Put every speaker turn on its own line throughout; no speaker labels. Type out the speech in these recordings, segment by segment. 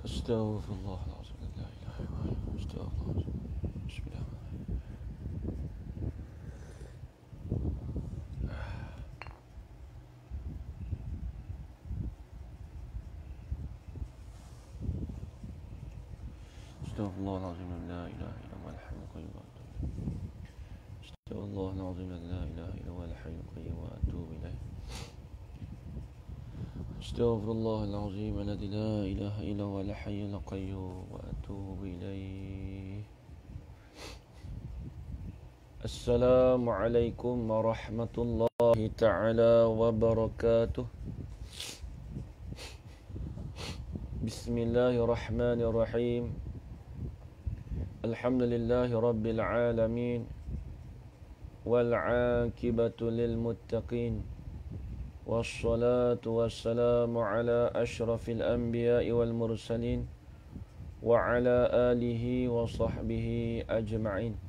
Astaghfirullahaladzim. La ilaha illallah. Astaghfirullahaladzim. Bismillah. Astaghfirullahaladzim. La ilaha illallah. Al-hayyul qayyum. Astaghfirullahaladzim. La ilaha illallah. Al-hayyul qayyum. Wa atubu ilaih. Astaghfirullahaladzim. La ilaha illallah. Al-hayyul qayyum. Wa atubu ilaih. Assalamualaikum warahmatullahi ta'ala wabarakatuh. Bismillahirrahmanirrahim. Alhamdulillahi rabbil alamin. Wal'aqibatu lil muttaqin. Wassalatu wassalamu ala ashrafil anbiya'i wal mursalin. Wa ala alihi wa sahbihi ajma'in.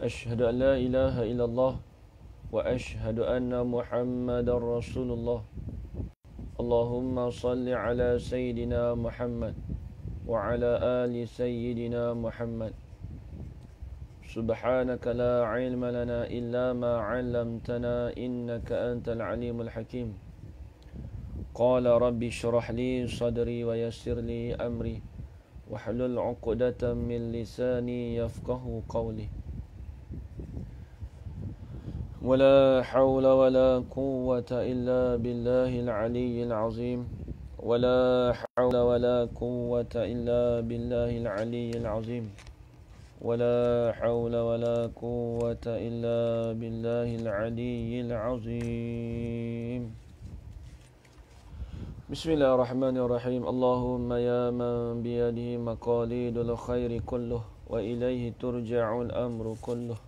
Ashhadu an la ilaha illallah wa ashhadu anna Muhammadar Rasulullah. Allahumma salli ala Sayyidina Muhammad wa ala ali Sayyidina Muhammad. Subhanaka la ilma lana illa ma 'allamtana innaka antal alimul hakim. Qala rabbi shrah li sadri wa yassir li amri wahlul 'uqdatam min lisani yafqahu qawli. ولا حول ولا قوة إلا بالله العلي العظيم. ولا حول ولا قوة إلا بالله العلي العظيم. ولا حول ولا قوة إلا بالله العلي العظيم. بسم الله الرحمن الرحيم. اللهم يا من بيده مقاليد الخير كله وإليه ترجع الأمر كله.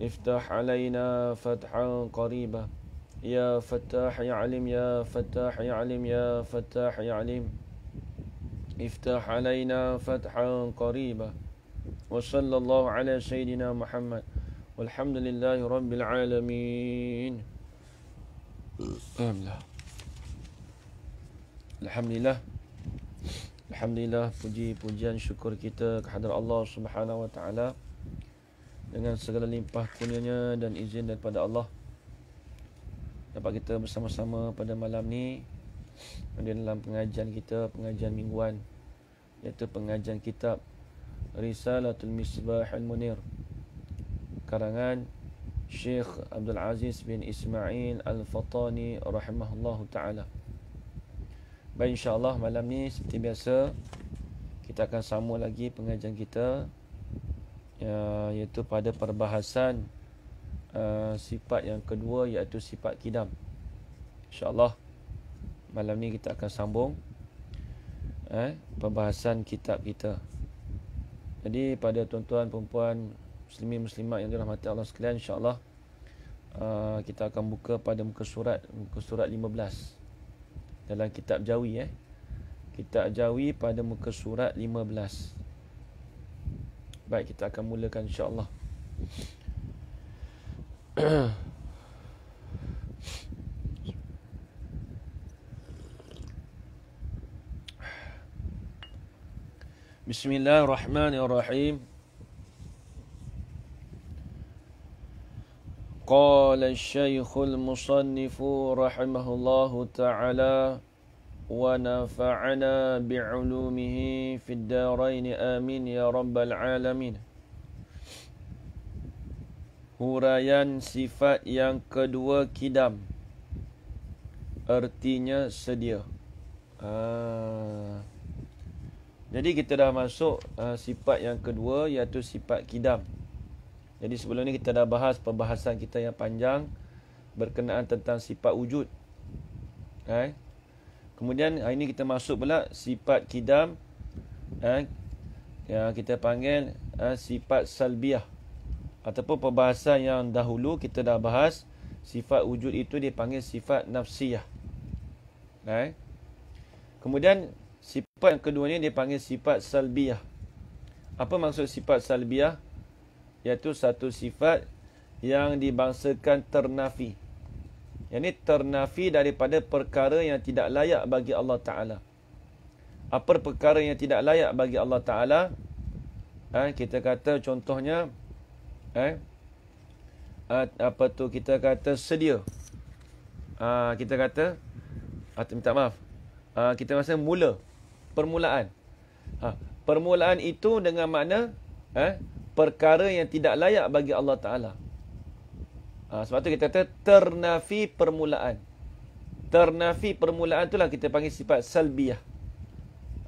افتح علينا فتحا قريبا. يا فتاح يا عليم يا فتاح يا عليم يا فتاح يا عليم. افتح علينا فتحا قريبا. وصلى الله على سيدنا محمد والحمد لله رب العالمين. Alhamdulillah. Alhamdulillah, puji-pujian syukur kita kehadrat Allah Subhanahu wa taala. Dengan segala limpah kurnianya dan izin daripada Allah, dapat kita bersama-sama pada malam ni dalam pengajian kita, pengajian mingguan, iaitu pengajian kitab Risalatul Misbah Al-Munir, karangan Syekh Abdul Aziz bin Ismail Al-Fatani rahimahullahu ta'ala. Baik, insyaAllah malam ni seperti biasa kita akan sambung lagi pengajian kita, iaitu pada perbahasan sifat yang kedua, iaitu sifat kidam. InsyaAllah malam ni kita akan sambung perbahasan kitab kita. Jadi pada tuan-tuan, perempuan, muslimin, muslimat yang dirahmati Allah sekalian, insyaAllah kita akan buka pada muka surat 15 dalam kitab Jawi. Kitab Jawi pada muka surat 15. Baik, kita akan mulakan insyaAllah. Bismillahirrahmanirrahim. Qala asy-syaikhul musannifu rahimahullahu ta'ala wa nafa'ana bi'ulumihi fid dharain amin ya rabbal alamin. Huraian sifat yang kedua kidam, artinya sedia. Jadi kita dah masuk sifat yang kedua, iaitu sifat kidam. Jadi sebelum ni kita dah bahas perbahasan kita yang panjang berkenaan tentang sifat wujud. Kemudian hari ni kita masuk pula sifat kidam, yang kita panggil sifat salbiah. Ataupun perbahasan yang dahulu kita dah bahas, sifat wujud itu dipanggil sifat nafsiyah. Kemudian sifat yang kedua ni dipanggil sifat salbiah. Apa maksud sifat salbiah? Iaitu satu sifat yang dibangsakan ternafi. Yang ini ternafi daripada perkara yang tidak layak bagi Allah Ta'ala. Apa perkara yang tidak layak bagi Allah Ta'ala? Kita kata contohnya, kita kata sedia. Kita kata, minta maaf, kita rasa mula, permulaan. Permulaan itu dengan makna perkara yang tidak layak bagi Allah Ta'ala. Sebab tu kita kata ternafi permulaan. Ternafi permulaan itulah kita panggil sifat salbiyah.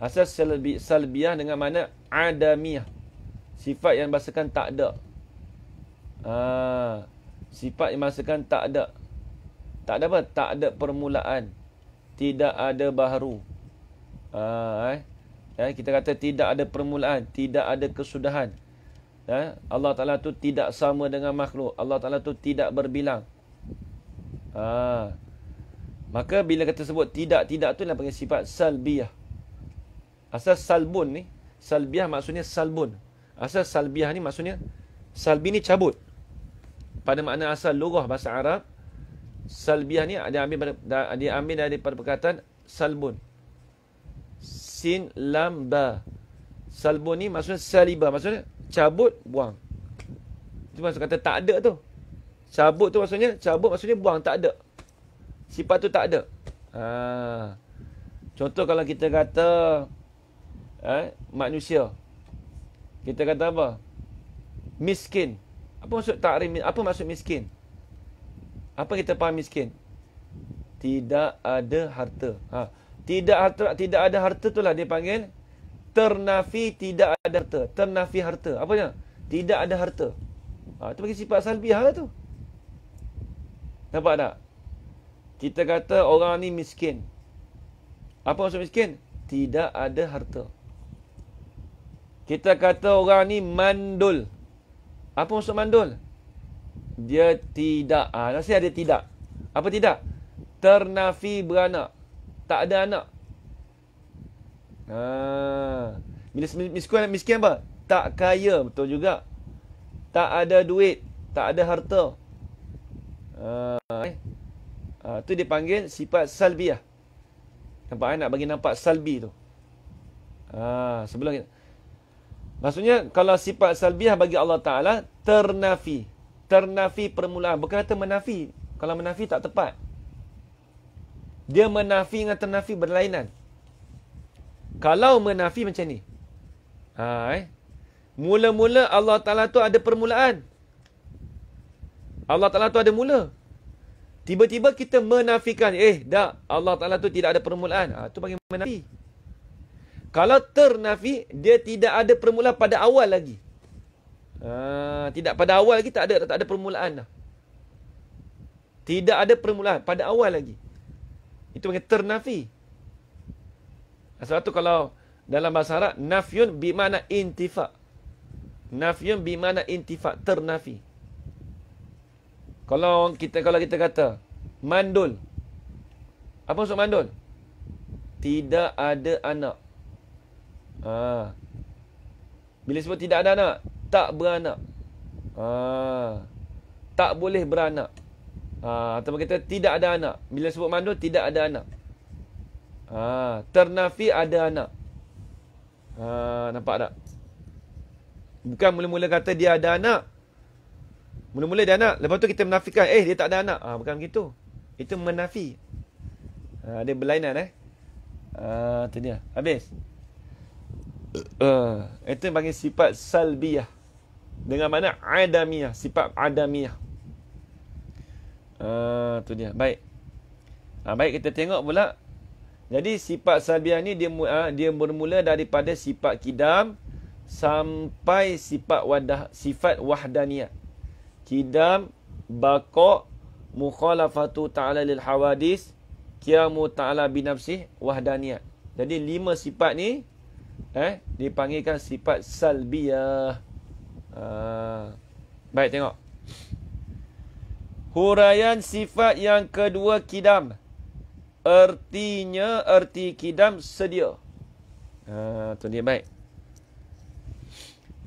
Asal salbiyah dengan makna adamiyah. Sifat yang maksudkan tak ada. Sifat yang maksudkan tak ada. Tak ada apa? Tak ada permulaan. Tidak ada baharu. Kita kata tidak ada permulaan, tidak ada kesudahan. Allah Ta'ala tu tidak sama dengan makhluk. Allah Ta'ala tu tidak berbilang. Maka bila kita sebut tidak tu, dia panggil sifat salbiyah. Asal salbun ni, salbiyah maksudnya salbun. Asal salbiyah ni maksudnya, salbi ni cabut. Pada makna asal lughah bahasa Arab, salbiyah ni dia ambil daripada perkataan salbun. Sin lam ba. Salbun ni maksudnya saliba, maksudnya cabut, buang. Itu maksud kata tak ada tu. Cabut maksudnya buang, tak ada. Sifat tu tak ada. Contoh kalau kita kata manusia. Kita kata apa? Miskin. Apa maksud ta'rif? Apa maksud miskin? Apa kita faham miskin? Tidak ada harta. Tidak ada harta itulah dia panggil ternafi tidak ada harta. Ternafi harta. Apanya? Tidak ada harta. Itu bagi sifat salbiah lah tu. Nampak tak? Kita kata orang ni miskin. Apa maksud miskin? Tidak ada harta. Kita kata orang ni mandul. Apa maksud mandul? Dia tidak. Nasi ada tidak. Apa tidak? Ternafi beranak. Tak ada anak. Bila miskin apa? Tak kaya, betul juga. Tak ada duit, tak ada harta. Itu dipanggil sifat salbiah. Nampak nak bagi nampak salbi tu. Sebelum kita. Maksudnya kalau sifat salbiah bagi Allah Ta'ala ternafi. Ternafi permulaan, bukan kata menafi. Kalau menafi tak tepat. Dia menafi dengan ternafi berlainan. Kalau menafi macam ni. Mula-mula Allah Ta'ala tu ada permulaan. Allah Ta'ala tu ada mula. Tiba-tiba kita menafikan. Dah. Allah Ta'ala tu tidak ada permulaan. Tu panggil menafi. Kalau ternafi, dia tidak ada permulaan pada awal lagi. Tidak pada awal lagi, tak ada permulaan dah. Tidak ada permulaan pada awal lagi. Itu panggil ternafi. Sebab tu kalau dalam bahasa Arab, nafyun bimana intifa. Nafyun bimana intifa, ternafi. Kalau kita kata mandul. Apa maksud mandul? Tidak ada anak. Bila sebut tidak ada anak, tak beranak. Tak boleh beranak. Atau kita tidak ada anak. Bila sebut mandul, tidak ada anak. Ternafi ada anak. Nampak tak? Bukan mula-mula kata dia ada anak. Mula-mula dia anak. Lepas tu kita menafikan. Dia tak ada anak. Bukan begitu. Itu menafi. Dia berlainan. Itu dia. Habis. Itu panggil sifat salbiyah. Dengan mana adamiyah. Sifat adamiyah. Itu dia. Baik. Baik, kita tengok pula. Jadi sifat salbiyah ni dia bermula daripada sifat kidam sampai sifat wahdaniyah. Kidam, baqa', mukhalafatu ta'ala lil hawadis, qiyamu ta'ala binafsih, wahdaniyah. Jadi 5 sifat ni dipanggilkan sifat salbiyah. Baik, tengok. Huraian sifat yang kedua kidam. Erti kidam sedia. Tu dia, baik.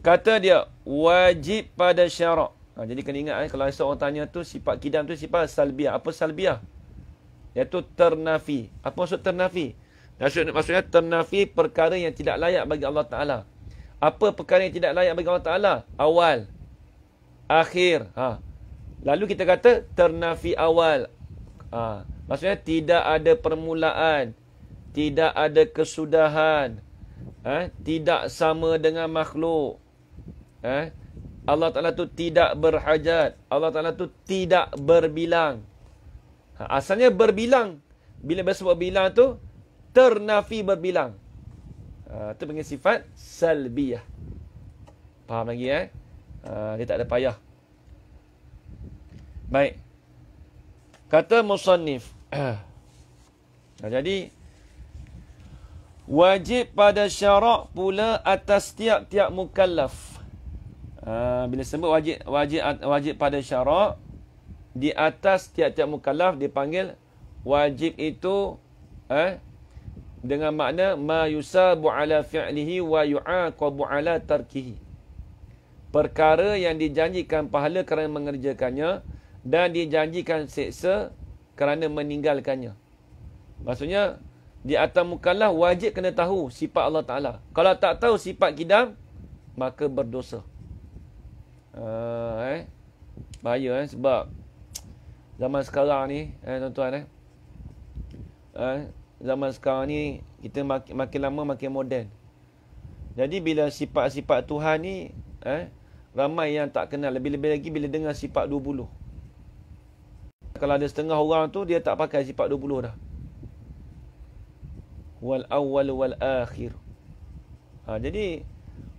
Kata dia, wajib pada syarak. Jadi kena ingat, kalau seorang tanya tu, sifat kidam tu sifat salbiah. Apa salbiah? Iaitu ternafi. Apa maksud ternafi? Maksudnya ternafi perkara yang tidak layak bagi Allah Ta'ala. Apa perkara yang tidak layak bagi Allah Ta'ala? Awal. Akhir. Lalu kita kata ternafi awal. Maksudnya tidak ada permulaan. Tidak ada kesudahan. Tidak sama dengan makhluk. Allah Ta'ala tu tidak berhajat. Allah Ta'ala tu tidak berbilang. Asalnya berbilang. Bila bersebut bilang tu, ternafi berbilang. Itu panggil sifat salbiyah. Faham lagi dia tak ada payah. Baik. Kata musannif. Jadi, wajib pada syarak pula atas tiap-tiap mukallaf. Bila sebut wajib pada syarak, di atas tiap-tiap mukallaf dipanggil wajib itu dengan makna ma yusabu ala fi'lihi wa yu'aqabu ala tarkihi. Perkara yang dijanjikan pahala kerana mengerjakannya dan dijanjikan seksa kerana meninggalkannya. Maksudnya di atas mukallaf wajib kena tahu sifat Allah Ta'ala. Kalau tak tahu sifat kidam, maka berdosa. Bahaya sebab zaman sekarang ni tuan-tuan zaman sekarang ni kita makin lama makin moden. Jadi bila sifat-sifat Tuhan ni ramai yang tak kenal. Lebih-lebih lagi bila dengar sifat 20. Kalau ada setengah orang tu dia tak pakai sifat 20 dah. Wal awwal wal akhir. Jadi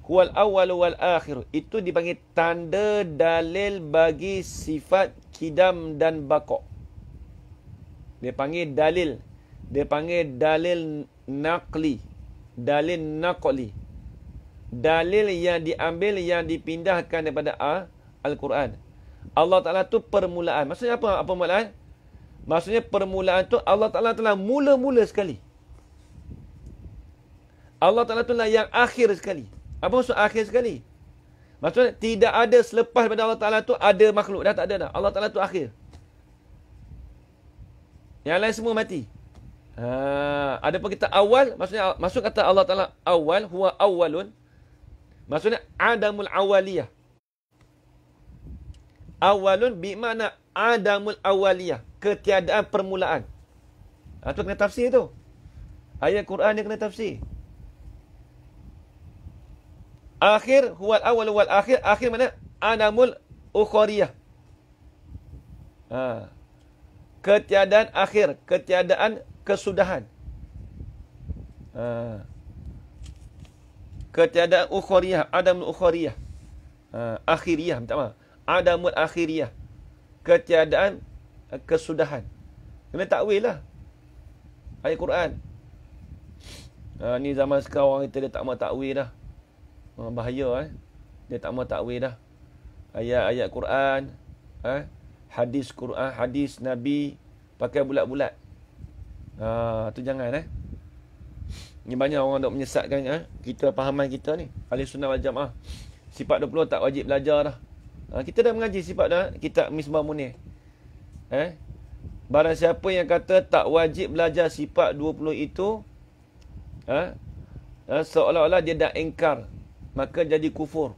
huwal awwal wal akhir itu dipanggil tanda dalil bagi sifat kidam dan baqa'. Dia panggil dalil. Dia panggil dalil naqli. Dalil naqli. Dalil yang diambil, yang dipindahkan daripada Al-Quran. Allah Ta'ala tu permulaan. Maksudnya apa permulaan? Maksudnya permulaan tu Allah Ta'ala telah mula-mula sekali. Allah Ta'ala tu lah yang akhir sekali. Apa maksud akhir sekali? Maksudnya tidak ada selepas daripada Allah Ta'ala tu ada makhluk. Dah tak ada dah. Allah Ta'ala tu akhir. Yang lain semua mati. Ada pun kita awal. Maksudnya maksud kata Allah Ta'ala awal. Huwa awalun. Maksudnya adamul awaliyah. Awalun bermakna adamul awaliyah. Ketiadaan permulaan. Itu kena tafsir tu. Ayat Quran dia kena tafsir. Akhir huwal awal wal akhir. Akhir mana? Adamul ukhariyah. Ketiadaan akhir, ketiadaan kesudahan. Ketiadaan ukhariyah, adamul ukhariyah. Akhiriyah, minta maaf. Adamul akhiriyah. Ketiadaan kesudahan. Kena takwil lah ayat Quran. Ni zaman sekarang orang kita dia tak mahu takwil dah. Bahaya dia tak mahu takwil dah. Ayat-ayat Quran, hadis Quran, hadis Nabi pakai bulat-bulat. Tu jangan Ni banyak orang dok menyesatkan kita, pahaman kita ni. Ahli Sunnah wal Jamaah. Sifat 20 tak wajib belajar dah. Kita dah mengaji sifat dah kitab Misbah Munir. Barang siapa yang kata tak wajib belajar sifat 20 itu, seolah-olah dia dah engkar, maka jadi kufur.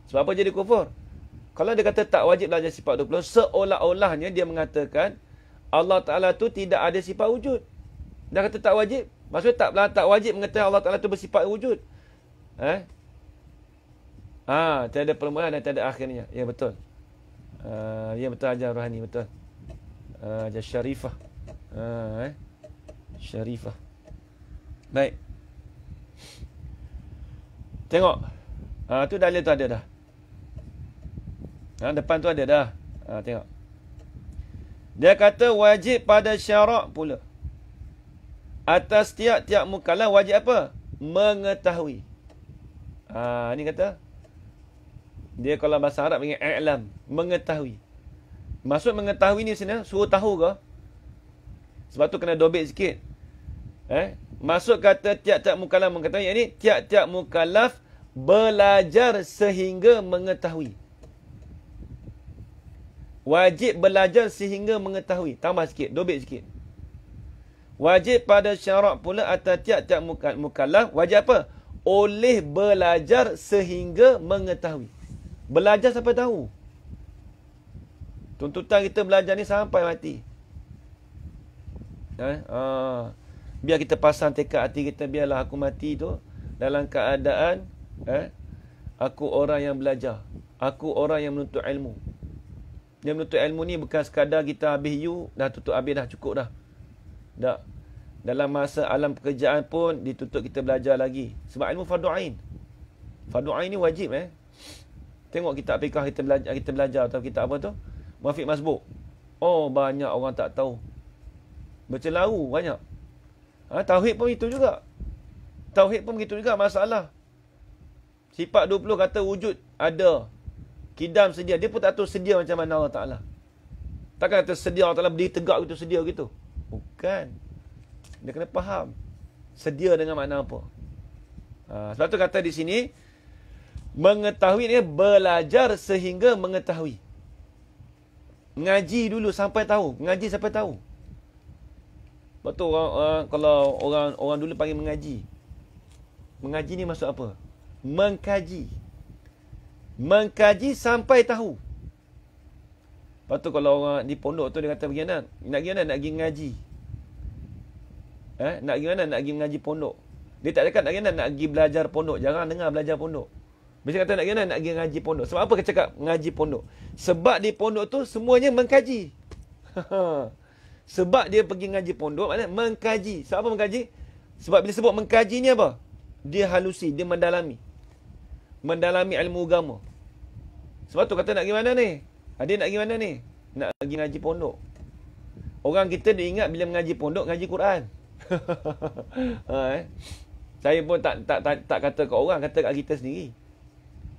Sebab apa jadi kufur? Kalau dia kata tak wajib belajar sifat 20, seolah-olahnya dia mengatakan Allah Ta'ala tu tidak ada sifat wujud. Dah kata tak wajib, maksudnya tak wajib mengatakan Allah Ta'ala tu bersifat wujud. Tiada permulaan dan tiada akhirnya. Ya, betul. Ya, betul ajar rohani, betul. Ajar syarifah. Syarifah. Baik. Tengok. Tu dalil tu ada dah. Depan tu ada dah. Tengok. Dia kata wajib pada syarak pula. Atas tiap-tiap mukallaf wajib apa? Mengetahui. Ni kata. Dia kalau bahasa Arab panggil i'lam. Mengetahui. Maksud mengetahui ni sebenarnya suruh tahu ke? Sebab tu kena dobit sikit. Maksud kata tiap-tiap mukallaf mengetahui. Yang ni tiap-tiap mukallaf belajar sehingga mengetahui. Wajib belajar sehingga mengetahui. Tambah sikit, dobit sikit. Wajib pada syarak pula atas tiap-tiap mukallaf. Wajib apa? Oleh belajar sehingga mengetahui. Belajar sampai tahu. Tuntutan kita belajar ni sampai mati. Biar kita pasang tekad hati kita, biarlah aku mati tu dalam keadaan aku orang yang belajar. Aku orang yang menuntut ilmu. Dia menuntut ilmu ni bukan sekadar kita habis dah tutup habis dah, cukup dah. Tak. Dalam masa alam pekerjaan pun dituntut kita belajar lagi. Sebab ilmu fardu ain. Fardu ain ni wajib Tengok kitab fiqh kita belajar atau kitab apa tu? Muwafiq Masbuk. Banyak orang tak tahu. Bercelaru banyak. Tauhid pun itu juga. Tauhid pun begitu juga masalah. Sifat 20 kata wujud ada. Kidam sedia. Dia pun tak tahu sedia macam mana Allah Ta'ala. Takkan kata sedia Allah Ta'ala berdiri tegak gitu, sedia gitu. Bukan. Dia kena faham. Sedia dengan makna apa. Sebab tu kata di sini, mengetahui ni belajar sehingga mengetahui. Ngaji dulu sampai tahu. Ngaji sampai tahu. Sebab tu kalau orang dulu panggil mengaji. Mengaji ni maksud apa? Mengkaji. Mengkaji sampai tahu. Lepas tu kalau orang di pondok tu dia kata bagaimana? Nak pergi mana? Nak pergi ngaji. Nak pergi mana? Nak pergi ngaji pondok. Dia tak cakap nak pergi mana? Nak pergi belajar pondok. Jangan dengar belajar pondok. Biasa kata nak pergi mana? Nak pergi ngaji pondok. Sebab apa dia cakap ngaji pondok? Sebab di pondok tu semuanya mengkaji. Sebab dia pergi ngaji pondok, maknanya mengkaji. Sebab apa mengkaji? Sebab bila sebut mengkaji ni apa? Dia halusi, dia mendalami. Mendalami ilmu agama. Sebab tu kata nak pergi mana ni? Dia nak pergi mana ni? Nak pergi ngaji pondok. Orang kita dia ingat bila mengaji pondok, ngaji Quran. Saya pun tak kata kat orang, kata kat kita sendiri.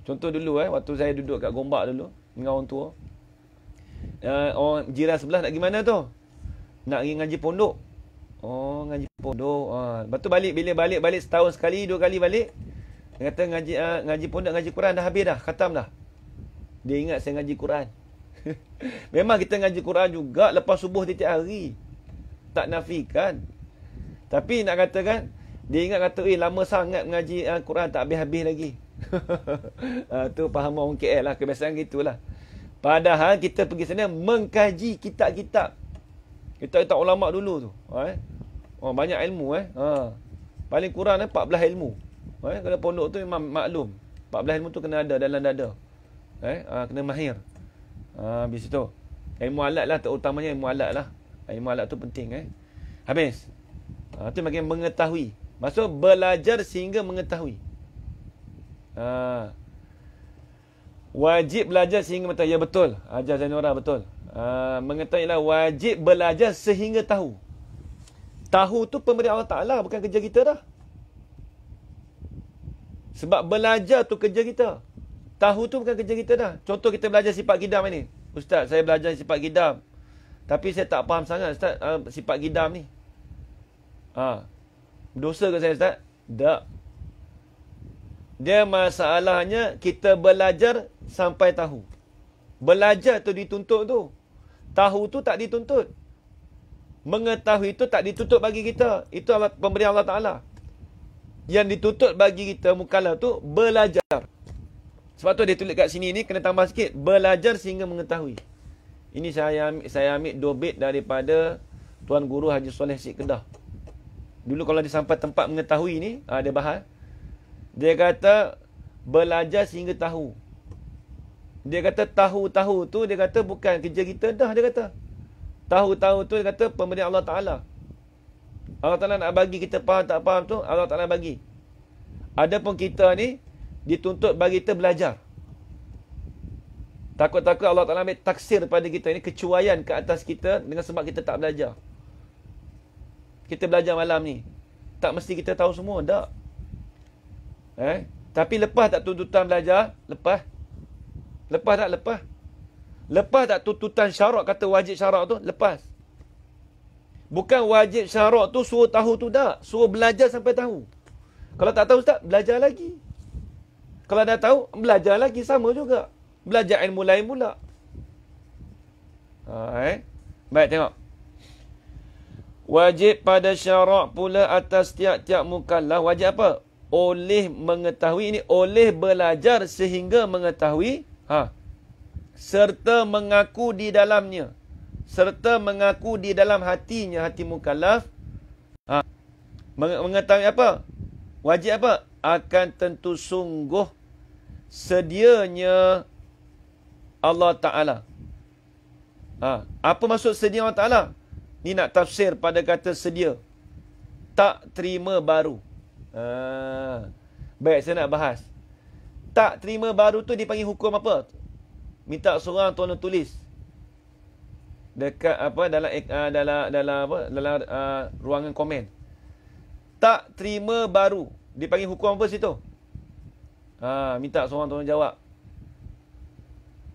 Contoh dulu waktu saya duduk kat Gombak dulu dengan orang tua. Orang jiran sebelah nak pergi mana tu? Nak pergi ngaji pondok. Ngaji pondok. Lepas tu bila balik setahun sekali, 2 kali balik. Dia kata ngaji pondok, ngaji Quran dah habis dah, khatam dah. Dia ingat saya ngaji Quran. Memang kita ngaji Quran juga lepas subuh tiap hari. Tak nafikan. Tapi nak katakan, dia ingat kata, lama sangat mengaji Quran tak habis-habis lagi. Tu faham orang KL lah, kebiasaan gitulah. Padahal kita pergi sana mengkaji kitab-kitab. Kitab-kitab ulama' dulu tu. Banyak ilmu. Paling kurang 14 ilmu. Kalau pondok tu memang maklum. 14 ilmu tu kena ada dalam dada. Kena mahir. Habis tu. Ilmu alat lah, terutamanya ilmu alat lah. Ilmu alat tu penting. Habis. Itu makin mengetahui. Maksud belajar sehingga mengetahui. Wajib belajar sehingga mengetahui. Ya betul. Ajar Zainura betul. Mengetahui lah wajib belajar sehingga tahu. Tahu tu pemberian Allah Ta'ala, bukan kerja kita dah. Sebab belajar tu kerja kita. Tahu tu bukan kerja kita dah. Contoh kita belajar sifat qidam ni. Ustaz, saya belajar sifat qidam. Tapi saya tak faham sangat Ustaz sifat qidam ni. Dosa ke saya Ustaz? Tak. Dia masalahnya kita belajar sampai tahu. Belajar tu dituntut tu. Tahu tu tak dituntut. Mengetahui tu tak dituntut bagi kita. Itu pemberian Allah Ta'ala. Yang dituntut bagi kita mukallaf tu belajar. Sebab tu dia tulis kat sini ni, kena tambah sikit, belajar sehingga mengetahui. Ini saya ambil 2 bait daripada Tuan Guru Haji Soleh Syed Kedah. Dulu kalau dia sampai tempat mengetahui ni, dia bahas. Dia kata belajar sehingga tahu. Dia kata tahu-tahu tu, dia kata bukan kerja kita dah, dia kata. Tahu-tahu tu dia kata pemberian Allah Ta'ala. Allah Ta'ala nak bagi kita faham tak faham tu, Allah Ta'ala bagi. Adapun kita ni dituntut bagi kita belajar. Takut-takut Allah Ta'ala ambil taksir pada kita ni, kecuaian ke atas kita dengan sebab kita tak belajar. Kita belajar malam ni, tak mesti kita tahu semua, tak. Tapi lepas tak tuntutan belajar? Lepas. Lepas tak? Lepas. Lepas tak tuntutan syarak, kata wajib syarak tu? Lepas. Bukan wajib syarak tu suruh tahu tu, tak. Suruh belajar sampai tahu. Kalau tak tahu, tak, belajar lagi. Kalau dah tahu, belajar lagi, sama juga. Belajar ilmu lain pula. Baik, tengok. Wajib pada syarak pula atas tiap-tiap mukallaf. Wajib apa? Oleh mengetahui, ini oleh belajar sehingga mengetahui. Serta mengaku di dalamnya. Serta mengaku di dalam hatinya, hati mukallaf. Mengetahui apa? Wajib apa? Akan tentu sungguh sedianya Allah Ta'ala. Apa maksud sedia Allah Ta'ala? Ni nak tafsir pada kata sedia. Tak terima baru. Baik, saya nak bahas. Tak terima baru tu dipanggil hukum apa? Minta seorang tolong tulis. Dekat apa, dalam ruangan komen. Tak terima baru dipanggil hukum apa situ? Minta seorang tolong jawab.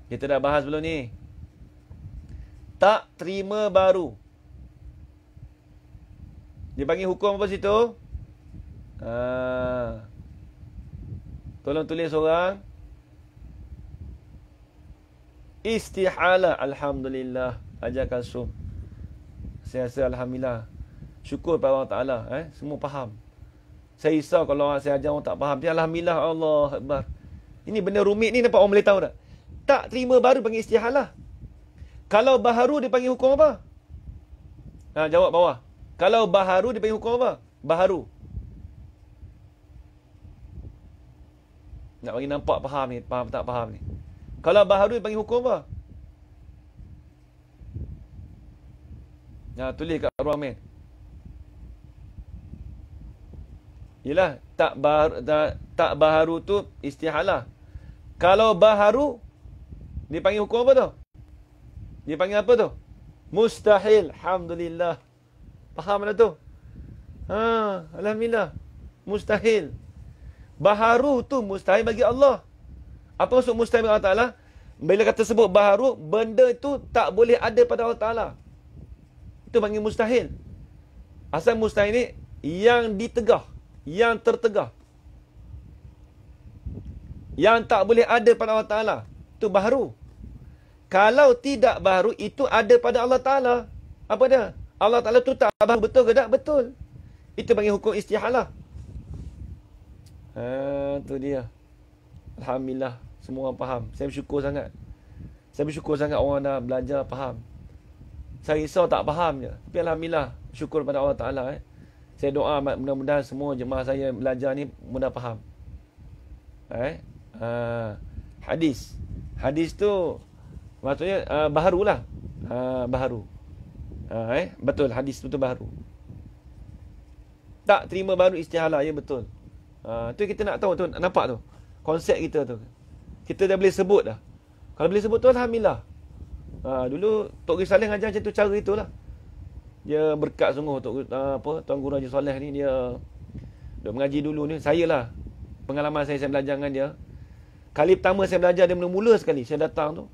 Kita dah bahas belum ni? Tak terima baru dipanggil hukum apa situ? Tolong tulis orang. Istihalah. Alhamdulillah. Ajar Kalsum. Saya rasa Alhamdulillah. Syukur pada Allah Ta'ala. Semua faham. Saya risau kalau saya ajar orang tak faham. Tapi Alhamdulillah, Allah Akbar. Ini benda rumit ni, nampak orang boleh tahu tak? Tak terima baru panggil istihalah. Kalau baharu dipanggil hukum apa? Jawab bawah. Kalau baharu dipanggil hukum apa? Baharu. Nak bagi nampak faham ni, faham tak faham ni. Kalau baharu dipanggil hukum apa? Tulis kat ruang main. Yelah, tak baharu tu istihalah. Kalau baharu dipanggil hukum apa tu? Dipanggil apa tu? Mustahil. Alhamdulillah. Faham dah tu? Alhamdulillah. Mustahil. Baharu tu mustahil bagi Allah. Apa maksud mustahil bagi Allah Ta'ala? Bila kata sebut baharu, benda itu tak boleh ada pada Allah Ta'ala. Itu panggil mustahil. Asal mustahil ni yang ditegah, yang tertegah, yang tak boleh ada pada Allah Ta'ala. Itu baharu. Kalau tidak baharu, itu ada pada Allah Ta'ala. Apa dia? Allah Ta'ala tu tak baharu, betul ke tak? Betul. Itu panggil hukum istihalah. Tu dia. Alhamdulillah, semua orang faham. Saya bersyukur sangat. Saya bersyukur sangat orang dah belajar, faham. Saya risau tak faham je. Tapi Alhamdulillah, syukur pada Allah Ta'ala. Saya doa mudah-mudahan semua jemaah saya belajar ni mudah faham. Hadis. Hadis tu maksudnya baharu lah. Baharu. Betul, hadis betul baharu. Tak terima baru istihalah, ya betul. Tu kita nak tahu tu, nampak tu. Konsep kita tu. Kita dah boleh sebut dah. Kalau boleh sebut tu Alhamdulillah. Dulu Tok Guru Saleh ngajar macam tu, cara itulah. Dia berkat sungguh Tuan Guru Haji Soleh ni, dia duk mengaji dulu ni. Saya lah, pengalaman saya belajar dengan dia. Kali pertama saya belajar, dia mula-mula sekali saya datang tu.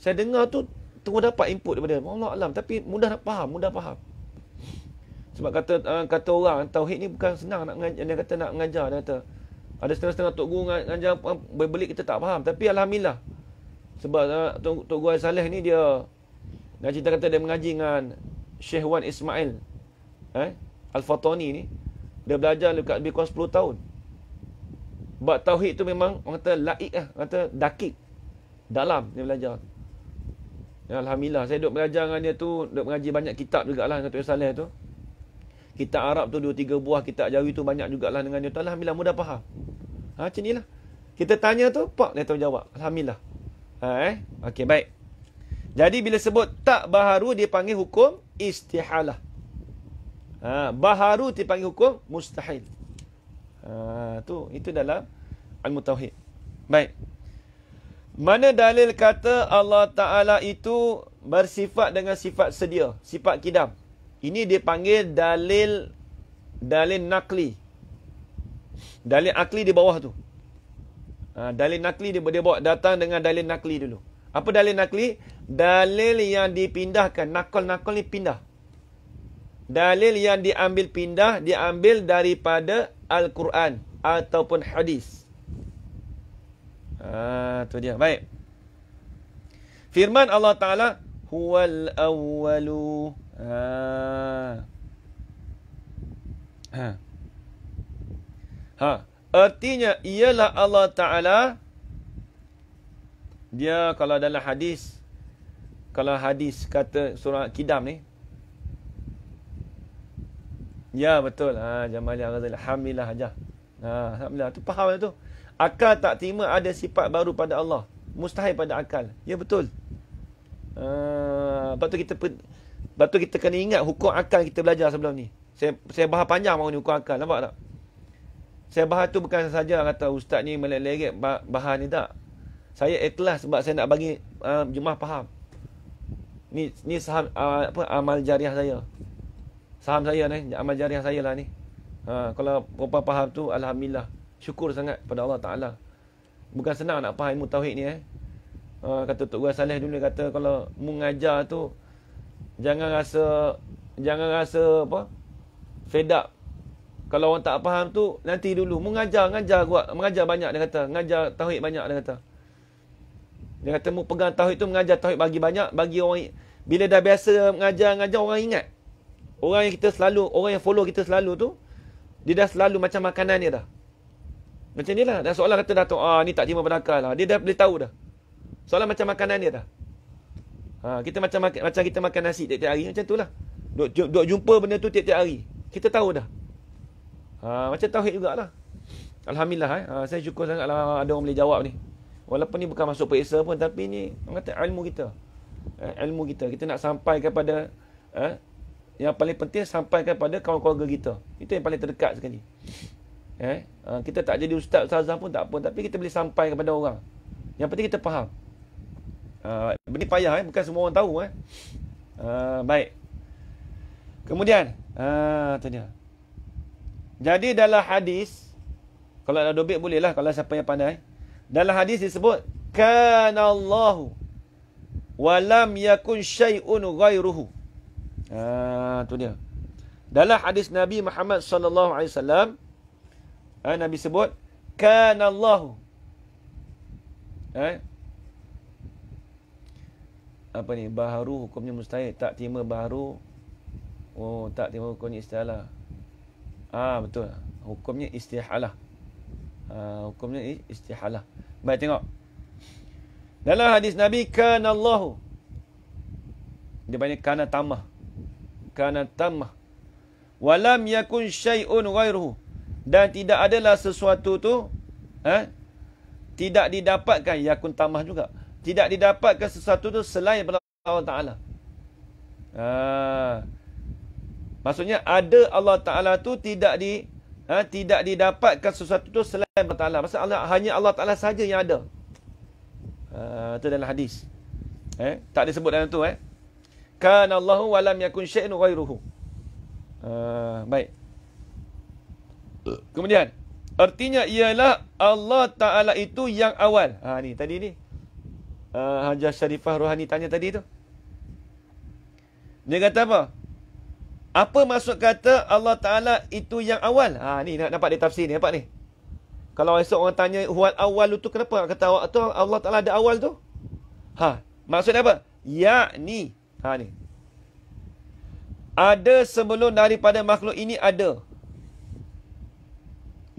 Saya dengar tu terus dapat input daripada dia. Allah Alam, tapi mudah nak faham, mudah faham. Sebab kata orang tauhid ni bukan senang nak mengajar. Dia kata nak mengajar, dia kata ada setengah-setengah Tok Guru ngajar berbelit kita tak faham. Tapi Alhamdulillah, sebab Tok Guru Haji Saleh ni dia nak cerita, kata dia mengaji dengan Syekh Wan Ismail Al-Fatani ni. Dia belajar lebih kurang 10 tahun. Bab tauhid tu memang orang kata laik lah, orang kata dakik. Dalam dia belajar. Ya, Alhamdulillah, saya duduk belajar dengan dia tu, duduk mengaji banyak kitab jugalah dengan Tok Saleh tu. Kitab Arab tu 2-3 buah, kitab Jawi tu banyak jugalah dengan dia tu. Alhamdulillah, mudah faham. Macam ni lah. Kita tanya tu, pak dia tahu jawab. Alhamdulillah. Okey, baik. Jadi bila sebut tak baharu, dia panggil hukum istihalah. Baharu dipanggil hukum mustahil. Itu dalam ilmu tauhid. Baik. Mana dalil kata Allah Ta'ala itu bersifat dengan sifat sedia, sifat kidam? Ini dia panggil dalil nakli. Dalil akli di bawah tu. Dalil nakli dia bawa datang dengan dalil nakli dulu. Apa dalil nakli? Dalil yang dipindahkan. Nakal ni pindah. Dalil yang diambil pindah, diambil daripada Al-Quran ataupun hadis. Tu dia. Baik. Firman Allah Ta'ala, Huwal awwalu. Artinya, ialah Allah Ta'ala. Dia kalau dalam hadis, kalau hadis kata surah Kidam ni, ya betul. Jamal Ghazali. Alhamdulillah aja. Alhamdulillah. Tu faham tu. Akal tak terima ada sifat baru pada Allah. Mustahil pada akal. Ya betul. Lepas tu kita kena ingat hukum akal kita belajar sebelum ni. Saya bahas panjang mahu ni hukum akal. Nampak tak? Saya bahas tu bukan saja kata ustaz ni melek-lek bahas ni, tak. Saya ikhlas sebab saya nak bagi jemaah faham. Ni saham amal jariah saya. Saham saya ni, amal jariah saya lah ni. Kalau perempuan faham tu, alhamdulillah. Syukur sangat pada Allah Ta'ala. Bukan senang nak faham ilmu tauhid ni. Kata Tok Guru Saleh dulu, kata kalau mengajar tu, jangan rasa apa, fed up. Kalau orang tak faham tu, nanti dulu. Mengajar banyak, dia kata. Mengajar tauhid banyak, dia kata. Dia kata, mu pegang tauhid tu, mengajar tauhid bagi banyak, bagi orang. Bila dah biasa mengajar, orang ingat. Orang yang follow kita selalu tu, dia dah selalu macam makanan dia dah. Macam ni lah. Dah soalan kata dah tu, ni tak terima pada akal lah. Dia dah boleh tahu dah. Soalan macam makanan dia dah. Kita macam kita makan nasi tiap-tiap hari. Macam tu lah. Duk jumpa benda tu tiap-tiap hari. Kita tahu dah. Macam tauhid jugalah. Alhamdulillah. Saya syukur sangat lah ada orang boleh jawab ni. Walaupun ni bukan masuk periksa pun, tapi ni orang kata ilmu kita. Ilmu kita. Kita nak sampai kepada yang paling penting, sampai kepada kawan-kawan kita. Itu yang paling terdekat sekali. Kita tak jadi ustazah pun tak apa, tapi kita boleh sampai kepada orang. Yang penting kita faham. Benda payah, bukan semua orang tahu. Baik. Kemudian, tu dia. Jadi dalam hadis, kalau ada dobit bolehlah, kalau siapa yang pandai. Dalam hadis disebut, Kana Allahu wa lam yakun syai'un ghairuhu. Tu dia. Dalam hadis Nabi Muhammad sallallahu alaihi wasallam, Nabi sebut, Kana Allahu. Apa ni? Baharu hukumnya mustahil. Tak terima baharu. Tak terima hukumnya istihalah. Betul. Hukumnya istihalah. Hukumnya istihalah. Baik, tengok. Dalam hadis Nabi, Kana Allahu. Dia banyak kana tamah. Kana tamah. Walam yakun syai'un ghairuhu. Dan tidak adalah sesuatu tu tidak didapatkan, yakun tamah juga. Tidak didapatkan sesuatu tu selain daripada Allah Ta'ala. Maksudnya ada Allah Ta'ala tu tidak didapatkan sesuatu tu selain Allah Ta'ala. Maksudnya hanya Allah Ta'ala saja yang ada. Itu dalam hadis. Tak disebut dalam tu. Kana Allahu wa lam yakun syai'un ghairuhu. Baik. Kemudian, artinya ialah Allah Ta'ala itu yang awal. Ni tadi ni. Hajah Syarifah Rohani tanya tadi tu. Dia kata apa? Apa maksud kata Allah Ta'ala itu yang awal? Ni nampak dia tafsir ni. Nampak ni? Kalau esok orang tanya huwal awal tu, kenapa kata Allah Ta'ala ada awal tu? Maksudnya apa? Yakni. Ni. Ada sebelum daripada makhluk ini ada.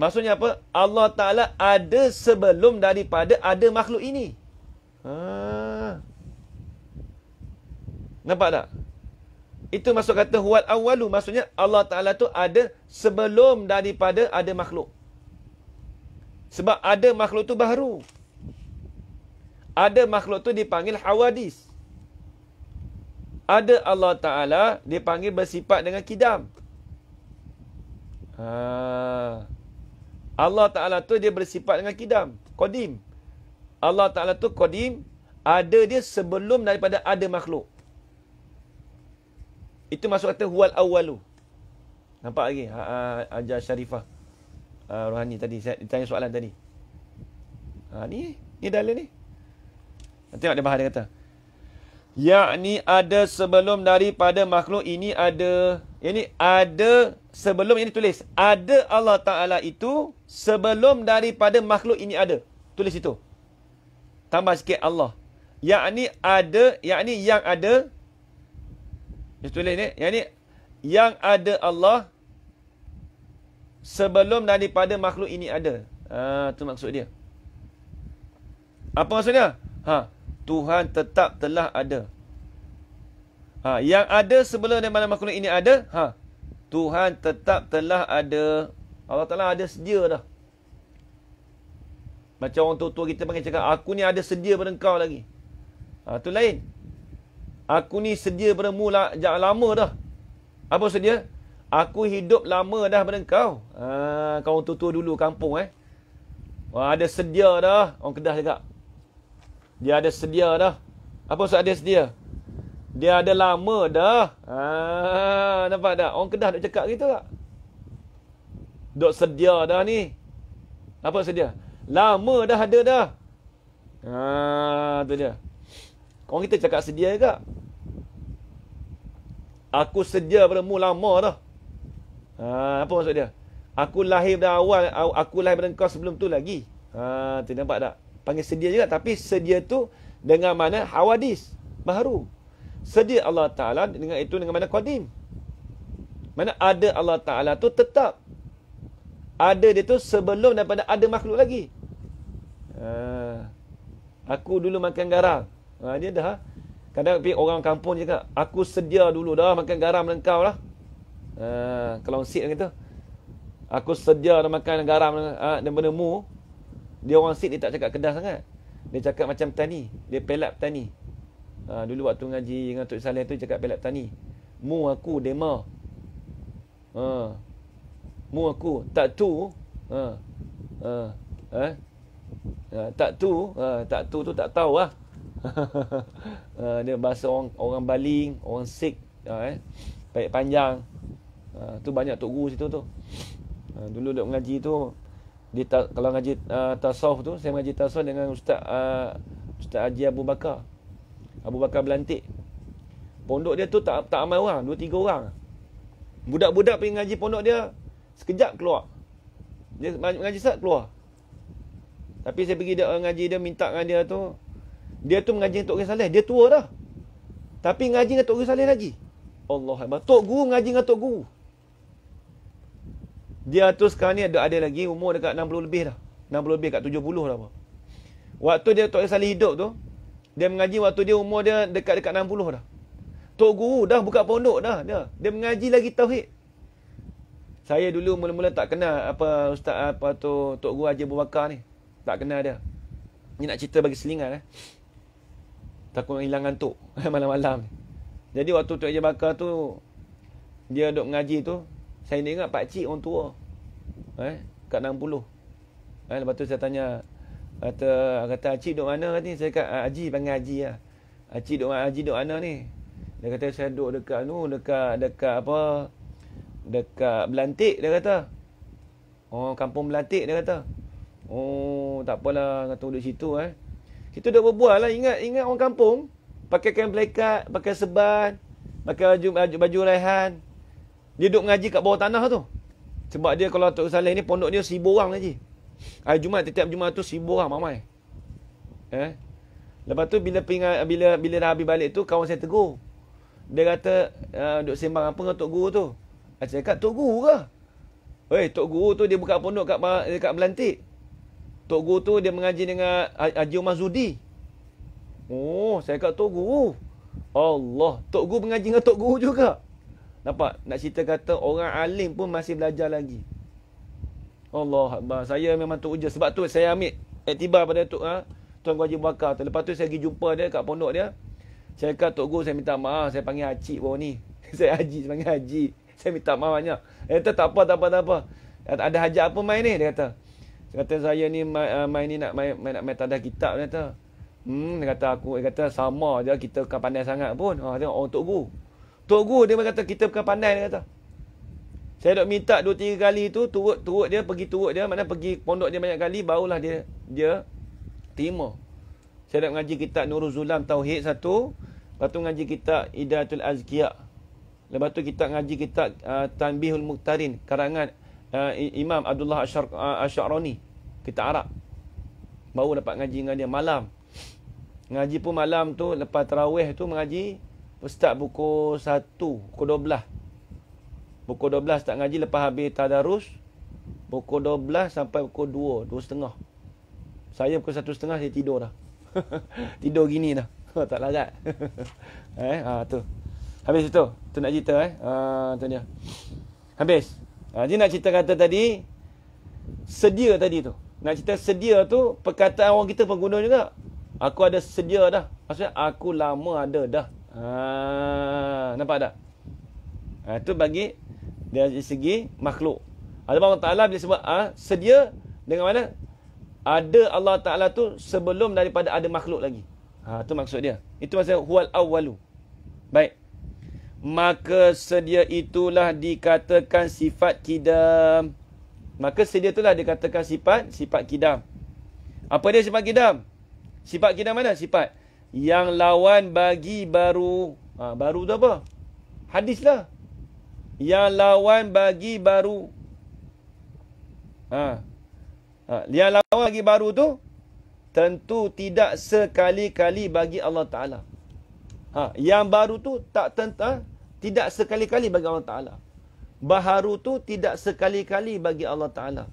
Maksudnya apa? Allah Ta'ala ada sebelum daripada ada makhluk ini. Nampak tak? Itu maksud kata huwal awwalu. Maksudnya Allah Ta'ala tu ada sebelum daripada ada makhluk. Sebab ada makhluk tu baru. Ada makhluk tu dipanggil hawadis. Ada Allah Ta'ala dipanggil bersifat dengan kidam. Allah Ta'ala tu dia bersifat dengan kidam. Qadim. Allah Ta'ala tu qadim. Ada dia sebelum daripada ada makhluk. Itu maksud kata huwal awwalu. Nampak lagi? Ajar Syarifah. Rohani tadi. Saya ditanya soalan tadi. Ni dalil ni. Tengok dia bahas dia kata. Yakni ada sebelum daripada makhluk ini ada. Ini ada sebelum ini tulis. Ada Allah Ta'ala itu sebelum daripada makhluk ini ada. Tulis itu. Tambah sikit Allah. Yakni ada. Yakni yang ada. Dia tulis ni. Yakni yang ada Allah sebelum daripada makhluk ini ada. Itu maksud dia. Apa maksudnya? Tuhan tetap telah ada. Yang ada sebelum daripada makhluk ini ada. Tuhan tetap telah ada. Allah Ta'ala ada sedia dah. Macam orang tua-tua kita panggil cakap, aku ni ada sedia pada engkau lagi. Itu lain. Aku ni sedia pada mu lama dah. Apa sedia? Aku hidup lama dah pada engkau. Kau orang tua-tua dulu kampung ada sedia dah. Orang Kedah cakap. Dia ada sedia dah. Apa maksud ada sedia? Dia ada lama dah. Nampak tak? Orang Kedah duk cakap gitu tak? Duk sedia dah ni. Apa sedia? Lama dah ada dah. Tu dia. Orang kita cakap sedia juga. Aku sedia padamu lama dah. Apa maksud dia? Aku lahir dah awal. Aku lahir pada engkau sebelum tu lagi. Tu nampak tak? Panggil sedia juga. Tapi sedia tu dengan mana hawadis. Baru. Sedia Allah Ta'ala dengan itu dengan mana qadim. Mana ada Allah Ta'ala tu tetap. Ada dia tu sebelum daripada ada makhluk lagi. Aku dulu makan garam. Dia dah. Kadang orang kampung cakap, aku sedia dulu dah makan garam dengan kau lah. Kalau Sikh kata, aku sedia dah makan garam daripada mu. Dia orang Sikh dia tak cakap Kedah sangat. Dia cakap macam petani. Dia pelak petani. Dulu waktu ngaji dengan Tok Saleh tu cakap pelak petani. Mu aku dema. Mu aku tak tu. Tak tu tu tak tahu lah. Dia bahasa orang Baling, orang Sikh, baik panjang. Tu banyak tok guru situ tu. Dulu duk mengaji tu, kalau ngaji tasawuf tu, saya mengaji tasawuf dengan Ustaz Haji Abu Bakar Belantik. Pondok dia tu tak ramai orang, 2-3 orang. Budak-budak pergi ngaji pondok dia, sekejap keluar. Dia ngaji sat keluar. Tapi saya pergi dia ngaji, dia minta dengan dia tu. Dia tu mengaji dengan Tok Guru Saleh. Dia tua dah. Tapi ngaji dengan Tok Guru Saleh lagi. Allah Akbar. Tok Guru ngaji dengan Tok Guru. Dia tu sekarang ni ada lagi umur dekat 60 lebih dah. 60 lebih kat 70 dah apa. Waktu dia Tok Guru Saleh hidup tu, dia mengaji waktu dia umur dia dekat-dekat 60 dah. Tok Guru dah buka pondok dah. Dia mengaji lagi tauhid. Saya dulu mula-mula tak kenal apa Ustaz tu Tok Guru Haji Abu Bakar ni. Tak kenal dia. Ni nak cerita bagi selingan takut hilang ngantuk malam-malam ni. Jadi waktu Tok Haji Bakar tu dia duk mengaji tu, saya ingat pak cik orang tua. Kat 60. Lepas tu saya tanya, kata cik duk mana ni? Saya kata Haji panggil Haji lah. Haji duk mana ni? Dia kata saya duk dekat dekat apa? Dekat Belantik dia kata. Oh, kampung Belantik dia kata. Oh, tak apalah kata duduk situ Kita dah berbual lah. Ingat orang kampung pakai kain pelikat, pakai seban, pakai baju raihan. Dia duduk ngaji kat bawah tanah tu. Sebab dia kalau Tok Saleh ni pondok dia 1000 orang ngaji. Hari Jumaat, tiap Jumaat tu 1000 orang mamai. Lepas tu bila dah habis balik tu kawan saya tegur. Dia kata duduk sembang apa dengan Tok Guru tu. Saya cakap Tok Guru ke? Tok Guru tu dia buka pondok dekat Melantik. Tok Guru tu dia mengaji dengan Haji Umar Zudi. Oh, saya kata Tok Guru. Allah, Tok Guru mengaji dengan Tok Guru juga. Nampak? Nak cerita kata orang alim pun masih belajar lagi. Allah Akbar. Saya memang tu uja. Sebab tu saya ambil iktibar pada Tuan Guru Haji Bakar tu. Lepas tu saya pergi jumpa dia kat pondok dia. Saya kata, Tok Guru saya minta maaf. Saya panggil Haji baru ni. Saya Haji, saya panggil Haji. Saya minta maaf banyak. Dia kata tak apa. Ada hajat apa main ni? Dia kata. Dia kata saya ni main ni nak main tadah kitab. Dia kata. Dia kata sama je kita bukan pandai sangat pun. Tengok orang Tok Guru. Tok Guru dia kata kita bukan pandai, dia kata. Saya dok minta 2-3 kali tu turut dia, maknanya pergi pondok dia banyak kali barulah dia terima. Saya dok ngaji kitab Nurul Zulam Tauhid 1, lepas tu ngaji kitab Idatul Azkiya. Lepas tu kita ngaji kitab Tanbihul Muqtarin karangan Imam Abdullah Asy'arani, kitab Arab. Baru dapat ngaji dengan dia malam. Ngaji pun malam tu lepas tarawih tu mengaji start pukul 1, pukul 12. Pukul 12 start ngaji, lepas habis tadarus pukul 12 sampai pukul 2, 2.30. Saya pukul 1.30 saya tidur dah. Tidur gini dah. Tak larat. Tu. Habis itu. Tu nak cerita tu dia. Habis. Dia nak cerita kata tadi sedia tadi tu. Nak cerita sedia tu perkataan orang kita pengguna juga. Aku ada sedia dah. Maksudnya aku lama ada dah. Nampak tak? Itu bagi dari segi makhluk. Allah Ta'ala bila sebut sedia dengan mana? Ada Allah Ta'ala tu sebelum daripada ada makhluk lagi. Itu maksud dia. Itu maksudnya huwal awwalu. Baik. Maka sedia itulah dikatakan sifat kidam. Maka sedia itulah dikatakan sifat kidam. Apa dia sifat kidam? Sifat kidam mana? Sifat yang lawan bagi baru. Baru tu apa? Hadis lah. Yang lawan bagi baru. Yang lawan bagi baru tu tentu tidak sekali-kali bagi Allah Ta'ala. Yang baru tu tidak sekali-kali bagi Allah Ta'ala. Baharu tu tidak sekali-kali bagi Allah Ta'ala.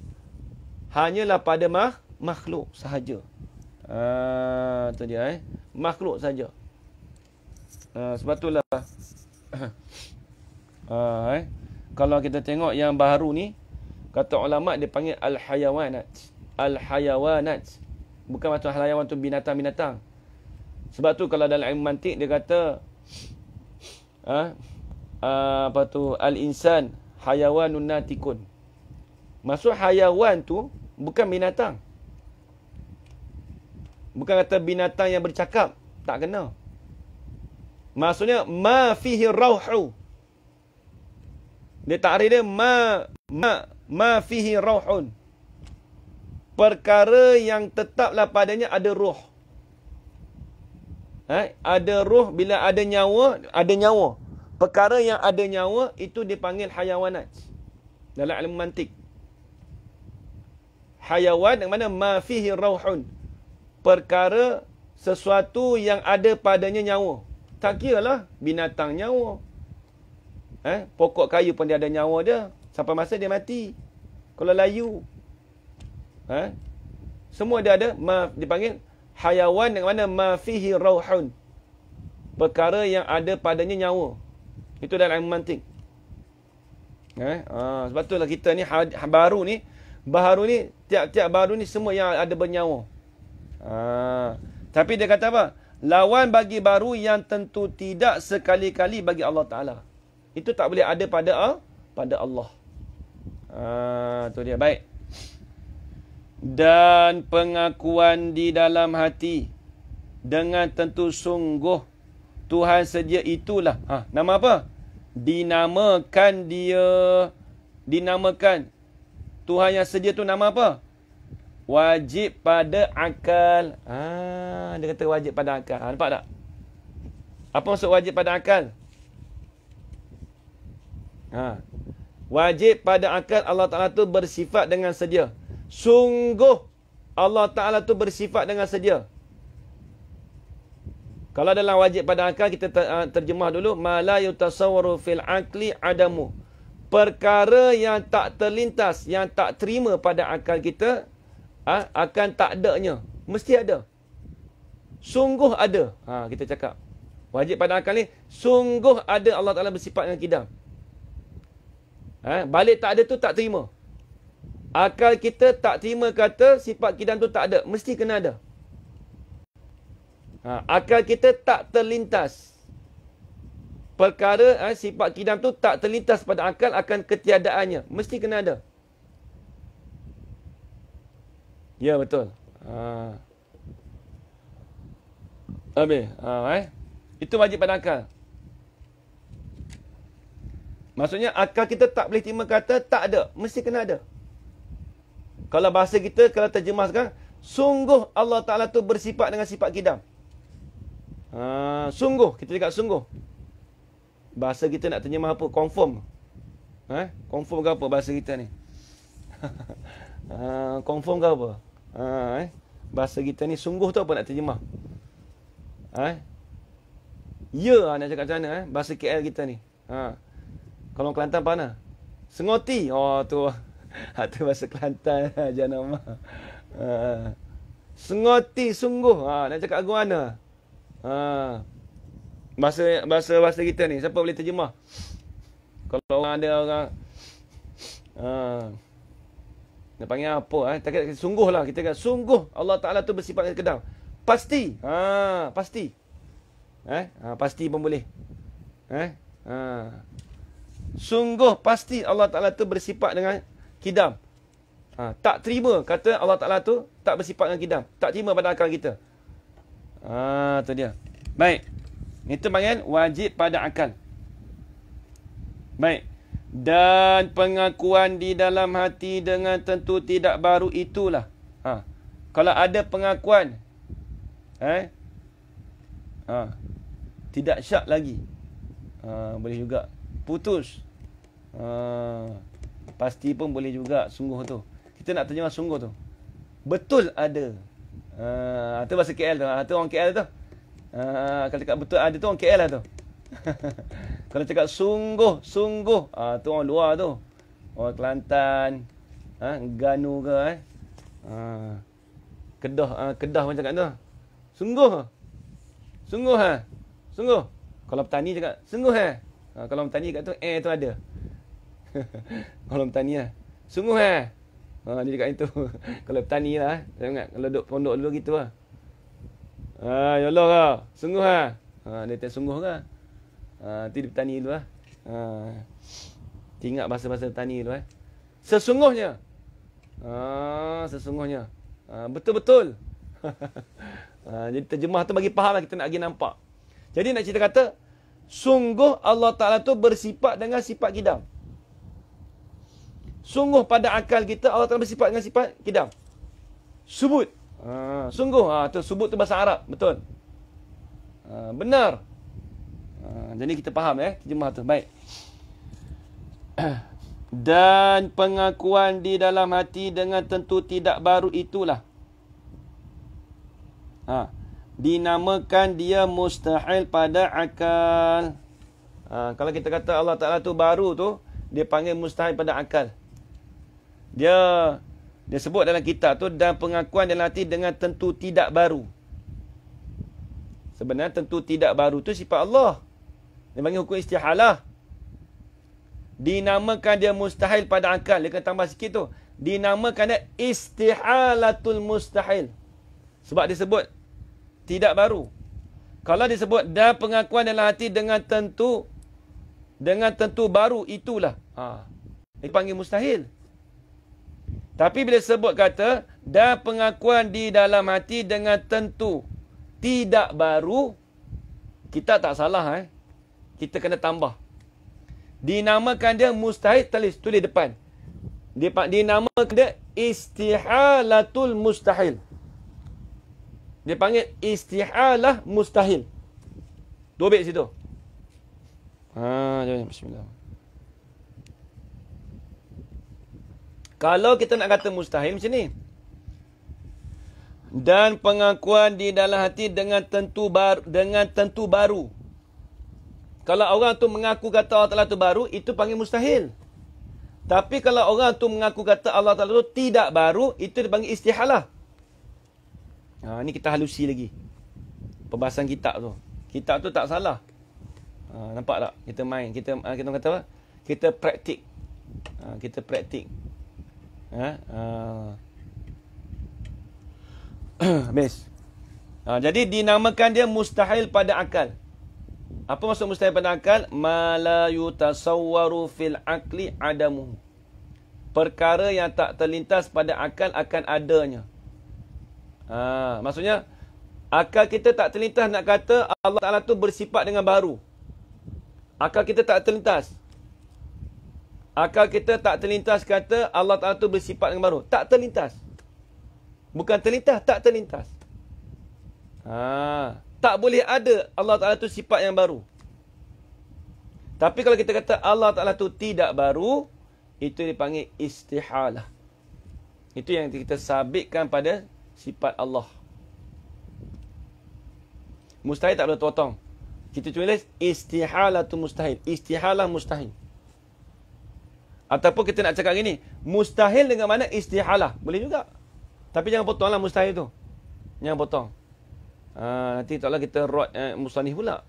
Hanyalah pada makhluk sahaja. Tu dia makhluk saja. Sebab itulah kalau kita tengok yang baharu ni, kata ulama dia panggil al-hayawanat. Al-hayawanat. Bukan macam hayawan tu binatang-binatang. Sebab tu kalau dalam ilmu mantik dia kata al-insan hayawanun natikun. Maksud hayawan tu bukan binatang. Bukan kata binatang yang bercakap. Tak kena. Maksudnya ma fihi rauhu. Dia takrif dia ma fihi rauhun. Perkara yang tetaplah padanya ada roh. Ada roh bila ada nyawa. Perkara yang ada nyawa itu dipanggil hayawanat dalam ilmu mantik. Hayawan yang mana ma fihi rauhun. Perkara sesuatu yang ada padanya nyawa. Tak kira lah binatang nyawa. Pokok kayu pun dia ada nyawa dia. Sampai masa dia mati. Kalau layu. Semua dia ada. Dipanggil hayawan yang mana ma fihi rauhun. Perkara yang ada padanya nyawa. Itu dalam ilmu mantik. Sebab itulah kita ni baharu ni tiap-tiap baharu ni semua yang ada bernyawa. Tapi dia kata apa? Lawan bagi baru yang tentu tidak sekali-kali bagi Allah Ta'ala. Itu tak boleh ada pada Allah. Tu dia. Baik. Dan pengakuan di dalam hati dengan tentu sungguh Tuhan sedia itulah. Nama apa? Dinamakan Tuhan yang sedia tu nama apa? Wajib pada akal. Dia kata wajib pada akal. Nampak tak? Apa maksud wajib pada akal? Wajib pada akal Allah Ta'ala tu bersifat dengan sedia. Sungguh Allah Ta'ala tu bersifat dengan sedia. Kalau dalam wajib pada akal kita terjemah dulu. Ma la yutasawwaru fil aqli adamu. perkara yang tak terlintas, yang tak terima pada akal kita, akan tak adanya. Mesti ada. Sungguh ada. Kita cakap. Wajib pada akal ni, sungguh ada Allah Ta'ala bersifat dengan kidam. Balik tak ada tu tak terima. Akal kita tak terima kata sifat kidam tu tak ada. Mesti kena ada. Akal kita tak terlintas. Perkara sifat kidam tu tak terlintas pada akal akan ketiadaannya. Mesti kena ada. Ya, betul. Habis. Itu wajib pada akal. Maksudnya akal kita tak boleh terima kata tak ada. Mesti kena ada. Kalau bahasa kita, kalau terjemah sekarang, sungguh Allah Ta'ala tu bersifat dengan sifat kidam. Sungguh. Kita cakap sungguh. Bahasa kita nak terjemah apa? Confirm. Confirm ke apa bahasa kita ni? Confirm ke apa? Bahasa kita ni sungguh tu apa nak terjemah? Ya nak cakap macam mana? Bahasa KL kita ni. Kalau Kelantan apa mana? Sengoti. Oh tu. Tu bahasa Kelantan. Jangan nama. Sengoti sungguh. Nak cakap agung mana? Bahasa kita ni siapa boleh terjemah? Kalau orang ada orang nak panggil apa tak sungguh lah kita kata sungguh Allah Taala tu bersifat kedam. Pasti. Pasti. Pasti pun boleh. Sungguh pasti Allah Taala tu bersifat dengan kidam. Tak terima kata Allah Taala tu tak bersifat dengan kidam. Tak terima pada akal kita. Tu dia. Baik. Itu panggil wajib pada akal. Baik. Dan pengakuan di dalam hati dengan tentu tidak baru itulah. Kalau ada pengakuan tidak syak lagi. Boleh juga. Putus. Pasti pun boleh juga sungguh tu. Kita nak terjemah sungguh tu. Betul ada. Itu bahasa KL tu. Itu orang KL tu. Kalau cakap betul ada tu orang KL lah tu. Kalau cakap sungguh, sungguh, tu orang luar tu. Orang Kelantan, Ganu ke, Kedah macam cakap tu. Sungguh. Sungguh Sungguh. Kalau petani cakap sungguh kalau petani kat tu tu ada. Kalau petani sungguh dia cakap itu. Kalau petani lah jangan ingat kalau duduk pondok dulu gitu lah. Ya Allah lah. Sungguh dia tak sungguh ke? Nanti dia petani dulu lah. Ingat bahasa-bahasa petani dulu Sesungguhnya. Sesungguhnya. Betul-betul. Jadi terjemah tu bagi faham lah, kita nak pergi nampak. Jadi nak cerita kata, sungguh Allah Ta'ala tu bersifat dengan sifat kidam. Sungguh pada akal kita Allah Ta'ala bersifat dengan sifat kidam. Subut. Sungguh. Tu subut tu bahasa Arab. Betul. Benar. Jadi kita faham terjemah tu. Baik. Dan pengakuan di dalam hati dengan tentu tidak baru itulah. Dinamakan dia mustahil pada akal. Kalau kita kata Allah Ta'ala tu baru tu, dia panggil mustahil pada akal. Dia sebut dalam kitab tu, dan pengakuan dalam hati dengan tentu tidak baru. Sebenarnya tentu tidak baru tu sifat Allah. Dia panggil hukum istihalah. Dinamakan dia mustahil pada akal. Dia kena tambah sikit tu. Dinamakan dia istihalatul mustahil. Sebab dia sebut tidak baru. Kalau disebut dan pengakuan dalam hati dengan tentu baru itulah. Dia panggil mustahil. Tapi bila sebut kata dan pengakuan di dalam hati dengan tentu tidak baru, kita tak salah kita kena tambah. Dinamakan dia mustahil, tulis depan. Dinamakan dia istihalatul mustahil. Dia panggil istihalah mustahil. Dua baik situ. Bismillah. Kalau kita nak kata mustahil macam ni. Dan pengakuan di dalam hati dengan tentu baru. Kalau orang tu mengaku kata Allah Ta'ala tu baru, itu panggil mustahil. Tapi kalau orang tu mengaku kata Allah Ta'ala tu tidak baru, itu dipanggil istihalah. Ni kita halusi lagi. Perbahasan kitab tu. Kitab tu tak salah. Nampak tak? Kita main. Kita kata apa? Kita praktik. Kita praktik. Habis. Jadi dinamakan dia mustahil pada akal. Apa maksud mustahil pada akal? Ma la yutasawwaru fil aqli adamu. Perkara yang tak terlintas pada akal akan adanya. Maksudnya akal kita tak terlintas nak kata Allah Ta'ala tu bersifat dengan baru. Akal kita tak terlintas. Akal kita tak terlintas kata Allah Ta'ala tu bersifat dengan baru. Tak terlintas. Bukan terlintas, tak terlintas. Tak boleh ada Allah Ta'ala tu sifat yang baru. Tapi kalau kita kata Allah Ta'ala tu tidak baru, itu dipanggil istihalah. Itu yang kita sabitkan pada sifat Allah. Mustahil tak boleh potong. Kita tulis istihalah tu mustahil. Istihalah mustahil. Ataupun kita nak cakap gini, mustahil dengan mana istihalah. Boleh juga. Tapi jangan potonglah mustahil tu. Jangan potong. Nanti taklah kita rot musanif pula.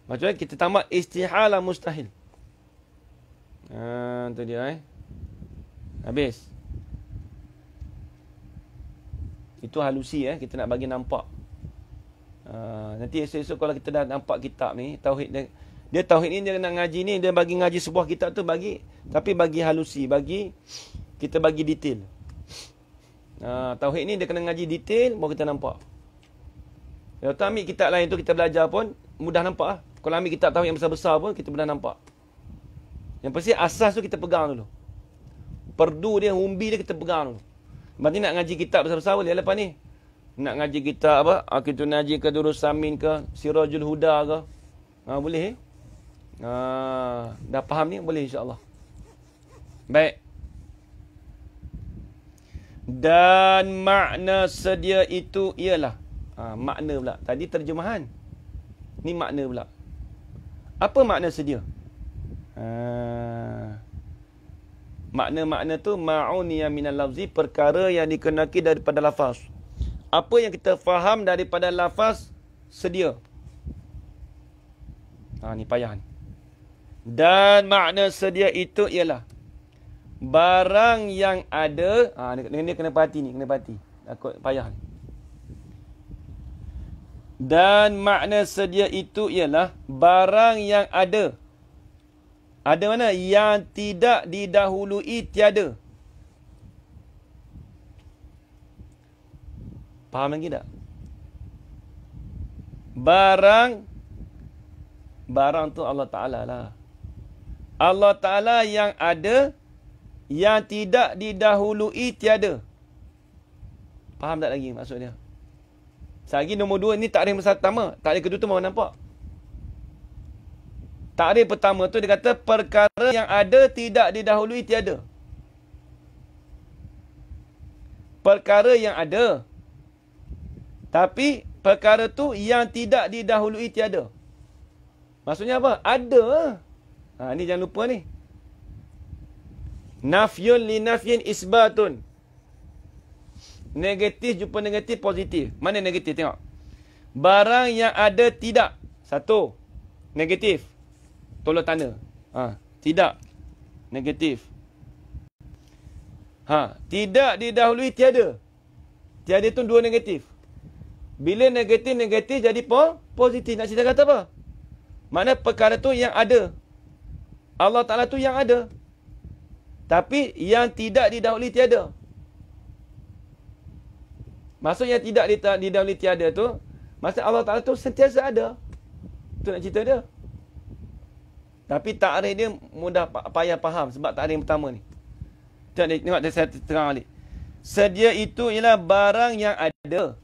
Maksudnya kita tamat istihalah mustahil. Itu dia Habis. Itu halusi kita nak bagi nampak. Nanti esok-esok kalau kita dah nampak kitab ni, tauhid dia tauhid ni dia nak ngaji ni, dia bagi ngaji sebuah kitab tu bagi, tapi bagi halusi, kita bagi detail. Tauhid ni dia kena ngaji detail baru kita nampak. Kalau kita ambil kitab lain tu kita belajar pun mudah nampak lah. Kalau ambil kitab tauhid yang besar-besar pun kita mudah nampak. Yang pasti asas tu kita pegang dulu. Perdu dia, umbi dia kita pegang dulu. Lepas ni nak ngaji kitab besar-besar boleh lepas ni. Nak ngaji kitab apa? Kita ngaji ke Durus Samin ke, Sirajul Huda ke. Boleh dah faham ni boleh insya-Allah. Baik. Dan makna sedia itu ialah makna pula. Tadi terjemahan. Ni makna pula. Apa makna sedia? Makna-makna tu ma'uniya minal lafzi, perkara yang dikenaki daripada lafaz. Apa yang kita faham daripada lafaz sedia. Ni payah ni. Dan makna sedia itu ialah barang yang ada. Dia kena perhati ni, kena perhati. Takut payah ni. Dan makna sedia itu ialah barang yang ada. Ada mana? Yang tidak didahului tiada. Faham lagi tak? Barang tu Allah Ta'ala lah. Allah Ta'ala yang ada, yang tidak didahului tiada. Faham tak lagi maksud dia? Lagi nombor 2 ni takrif pertama. Takrif kedua tu mau nampak. Takrif pertama tu dia kata perkara yang ada tidak didahului tiada. Perkara yang ada. Tapi perkara tu yang tidak didahului tiada. Maksudnya apa? Ada. Ni jangan lupa ni. Nafyun li nafyin isbatun. Negatif jumpa negatif positif. Mana negatif? Tengok. Barang yang ada tidak. Satu. Negatif. Tolak tanda. Tidak. Negatif. Tidak didahului tiada. Tiada itu 2 negatif. Bila negatif jadi positif. Nak cerita kata apa? Mana perkara tu yang ada. Allah Ta'ala tu yang ada. Tapi yang tidak didahului tiada. Maksud yang tidak didahului tiada tu, maksud Allah Ta'ala tu sentiasa ada. Itu nak cerita dia. Tapi takrif dia mudah payah faham sebab takrif pertama ni. Tengok saya terang balik. Sedia itu ialah barang yang ada.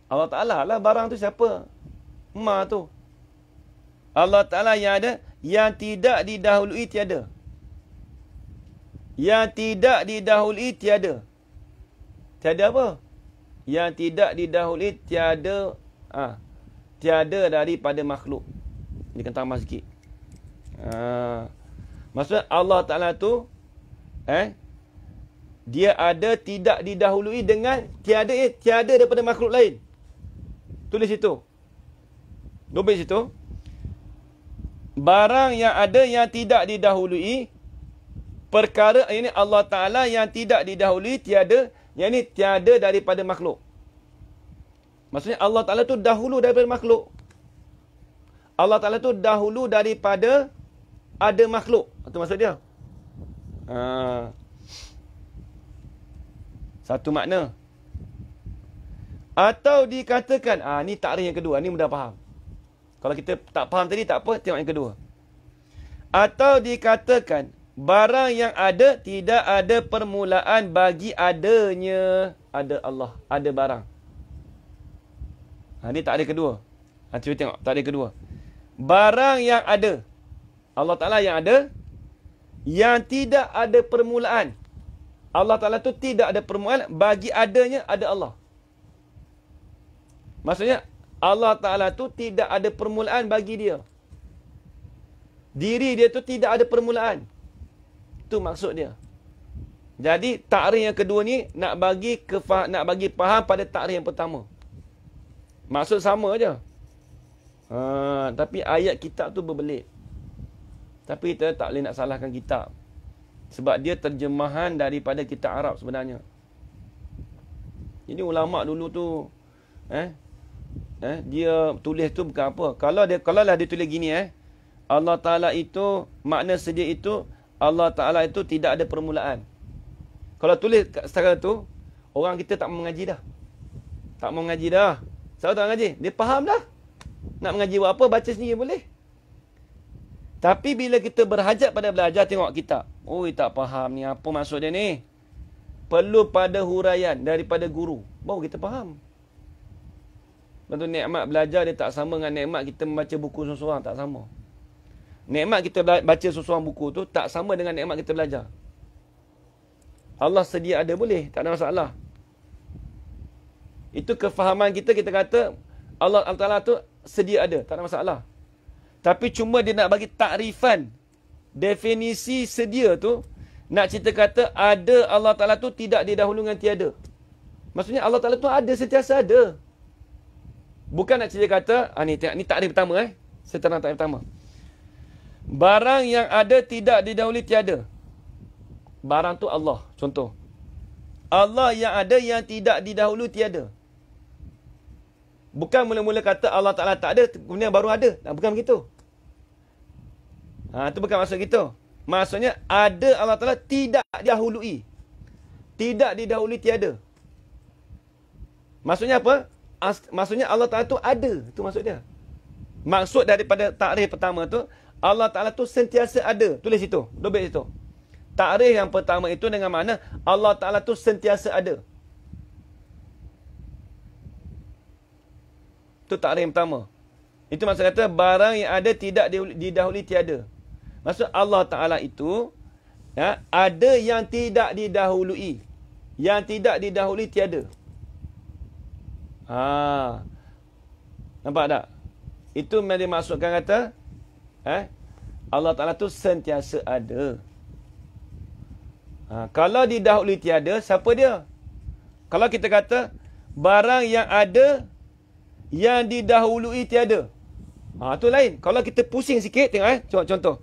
Allah Ta'ala lah barang tu siapa? Ma tu. Allah Ta'ala yang ada, yang tidak didahului tiada. Yang tidak didahului tiada. Tiada apa? Yang tidak didahului tiada. Tiada daripada makhluk. Dia kena tambah sikit. Maksudnya Allah Ta'ala tu dia ada tidak didahului dengan tiada daripada makhluk lain. Tulis situ. Dobel situ. Barang yang ada yang tidak didahului, perkara ini Allah Ta'ala yang tidak didahului tiada, yang ini tiada daripada makhluk. Maksudnya Allah Ta'ala tu dahulu daripada makhluk. Allah Ta'ala tu dahulu daripada ada makhluk. Itu maksud dia. Satu makna. Atau dikatakan, ni takrif yang kedua, ni mudah faham. Kalau kita tak faham tadi, tak apa, tengok yang kedua. Atau dikatakan, barang yang ada, tidak ada permulaan bagi adanya. Ada Allah, ada barang. Ni takrif kedua. Cuba tengok, takrif kedua. Barang yang ada. Allah Ta'ala yang ada, yang tidak ada permulaan. Allah Ta'ala tu tidak ada permulaan, bagi adanya ada Allah. Maksudnya, Allah Ta'ala tu tidak ada permulaan bagi dia. Diri dia tu tidak ada permulaan. Itu maksud dia. Jadi, takrif yang kedua ni, nak bagi faham pada takrif yang pertama. Maksud sama je. Tapi ayat kitab tu berbelit. Tapi kita tak boleh nak salahkan kitab. Sebab dia terjemahan daripada kitab Arab sebenarnya. Ini ulama' dulu tu, dia tulis tu bukan apa. Kalau lah dia tulis gini, Allah Ta'ala itu, makna sedia itu, Allah Ta'ala itu tidak ada permulaan. Kalau tulis sekarang tu, orang kita tak mau mengaji dah. Tak mau mengaji dah. Siapa tak mengaji? Dia faham dah. Nak mengaji buat apa, baca sendiri boleh. Tapi bila kita berhajat pada belajar, tengok kitab. Tak faham ni, apa maksud dia ni? Perlu pada huraian daripada guru. Baru kita faham. Lepas tu nikmat belajar dia tak sama dengan nikmat kita membaca buku seseorang, tak sama. Nikmat kita baca seseorang buku tu tak sama dengan nikmat kita belajar. Allah sedia ada boleh, tak ada masalah. Itu kefahaman kita kata Allah Ta'ala tu sedia ada, tak ada masalah. Tapi cuma dia nak bagi takrifan, definisi sedia tu, nak cerita kata ada Allah Ta'ala tu tidak didahului dengan tiada. Maksudnya Allah Ta'ala tu ada, sentiasa ada. Bukan nak cerita kata, ni takrif pertama. Saya terang takrif pertama. Barang yang ada tidak didahului tiada. Barang tu Allah, contoh. Allah yang ada yang tidak didahului tiada. Bukan mula-mula kata Allah Ta'ala tak ada, kemudian baru ada. Bukan begitu. Itu bukan maksud gitu. Maksudnya, ada Allah Ta'ala tidak didahului. Tidak didahului tiada. Maksudnya apa? Maksudnya Allah Ta'ala tu ada. Itu maksud dia. Maksud daripada takrif pertama tu, Allah Ta'ala tu sentiasa ada. Tulis situ. Dobel situ. Takrif yang pertama itu dengan makna Allah Ta'ala tu sentiasa ada. Itu takrif yang pertama. Itu maksud kata barang yang ada tidak didahului tiada. Maksud Allah Ta'ala itu ada yang tidak didahului. Yang tidak didahului tiada. Nampak tak? Itu yang dimaksudkan kata Allah Ta'ala tu sentiasa ada. Kalau didahului tiada, siapa dia? Kalau kita kata barang yang ada yang didahului tiada. Itu lain. Kalau kita pusing sikit, tengok contoh.